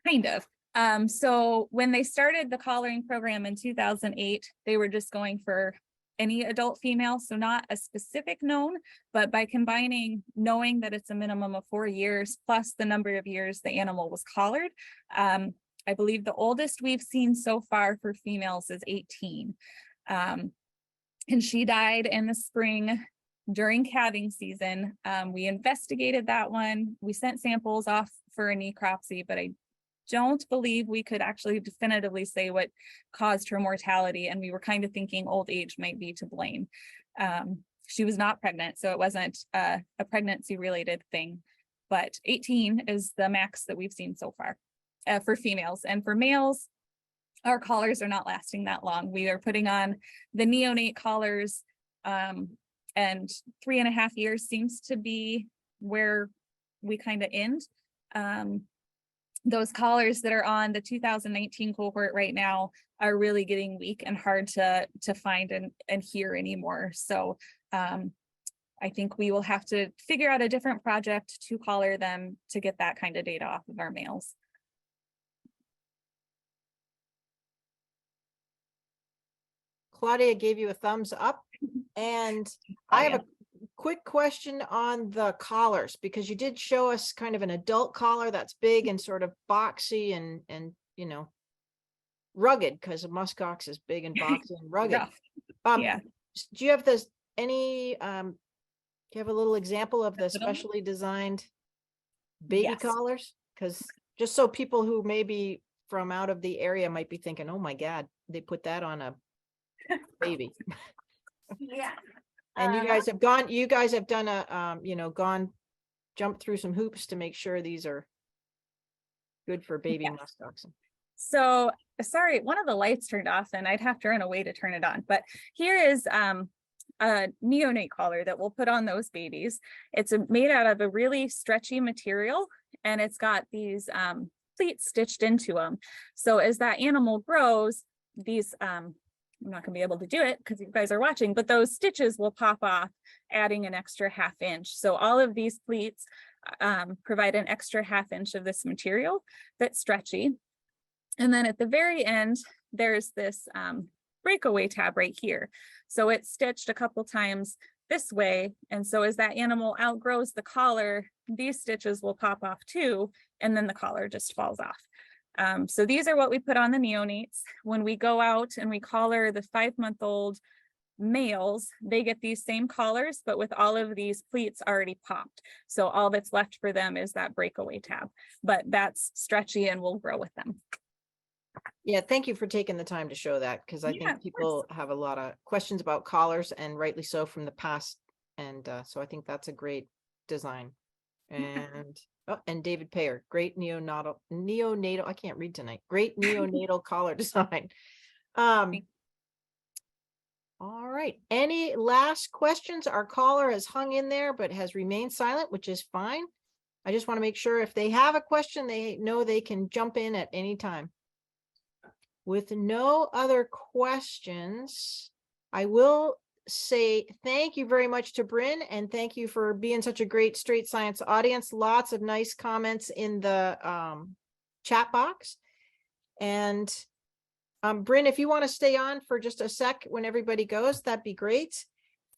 Kind of. So when they started the collaring program in 2008, they were just going for any adult female, so not a specific known, but by knowing that it's a minimum of 4 years plus the number of years the animal was collared. I believe the oldest we've seen so far for females is 18. And she died in the spring during calving season. We investigated that one. We sent samples off for a necropsy, but I don't believe we could actually definitively say what caused her mortality. And we were kind of thinking old age might be to blame. She was not pregnant, so it wasn't a pregnancy related thing, but 18 is the max that we've seen so far for females. And for males, our collars are not lasting that long. We are putting on the neonate collars, and 3.5 years seems to be where we kind of end. Those collars that are on the 2019 cohort right now are really getting weak and hard to find and hear anymore. So I think we will have to figure out a different project to collar them to get that kind of data off of our males. Claudia gave you a thumbs up, and I have a quick question on the collars, because you did show us kind of an adult collar that's big and sort of boxy and rugged, because a muskox is big and boxy and rugged. Yeah. Do you have do you have a little example of the specially designed baby Yes. collars? Because just so people who maybe from out of the area might be thinking, oh my God, they put that on a baby. Yeah. And you guys have done a, jumped through some hoops to make sure these are good for baby Yes. muskoxen. So sorry, one of the lights turned off and I'd have to run away to turn it on. But here is a neonate collar that we'll put on those babies. It's made out of a really stretchy material, and it's got these pleats stitched into them. So as that animal grows, these I'm not gonna be able to do it because you guys are watching, but those stitches will pop off, adding an extra 1/2 inch. So all of these pleats provide an extra 1/2 inch of this material that's stretchy. And then at the very end, there's this breakaway tab right here. So it's stitched a couple times this way. And so as that animal outgrows the collar, these stitches will pop off too, and then the collar just falls off. So these are what we put on the neonates. When we go out and we collar the 5-month-old males, they get these same collars, but with all of these pleats already popped. So all that's left for them is that breakaway tab, but that's stretchy and will grow with them. Yeah, thank you for taking the time to show that, because I Yeah, think of people have a lot of questions about collars, and rightly so from the past. And so I think that's a great design. And and David Payer, great neonatal, I can't read tonight. Great neonatal collar design. All right. Any last questions? Our caller has hung in there, but has remained silent, which is fine. I just want to make sure if they have a question, they know they can jump in at any time. With no other questions, I will say thank you very much to Brynn, and thank you for being such a great Straight Science audience. Lots of nice comments in the chat box. And Brynn, if you want to stay on for just a sec when everybody goes, that'd be great.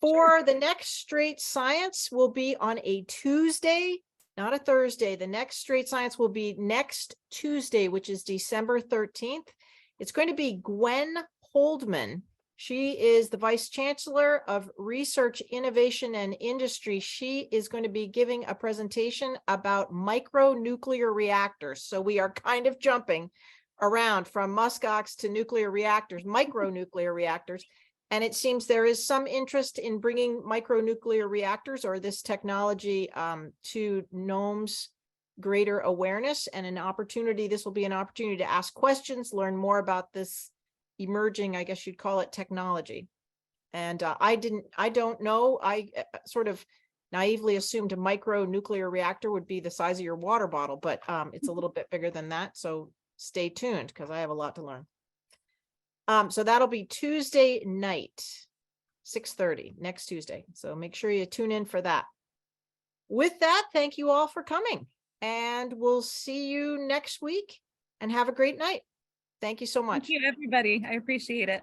For the next Straight Science will be on a Tuesday, not a Thursday. The next Straight Science will be next Tuesday, which is December 13th. It's going to be Gwen Holdman. She is the Vice Chancellor of Research, Innovation, and Industry. She is going to be giving a presentation about micronuclear reactors. So we are kind of jumping around from muskox to nuclear reactors, micronuclear reactors. And it seems there is some interest in bringing micronuclear reactors or this technology to Nome's greater awareness and an opportunity. This will be an opportunity to ask questions, learn more about this emerging, I guess you'd call it, technology. And I don't know. I sort of naively assumed a micronuclear reactor would be the size of your water bottle, but it's a little bit bigger than that. So stay tuned because I have a lot to learn. So that'll be Tuesday night, 6:30, next Tuesday. So make sure you tune in for that. With that, thank you all for coming, and we'll see you next week, and have a great night. Thank you so much. Thank you, everybody. I appreciate it.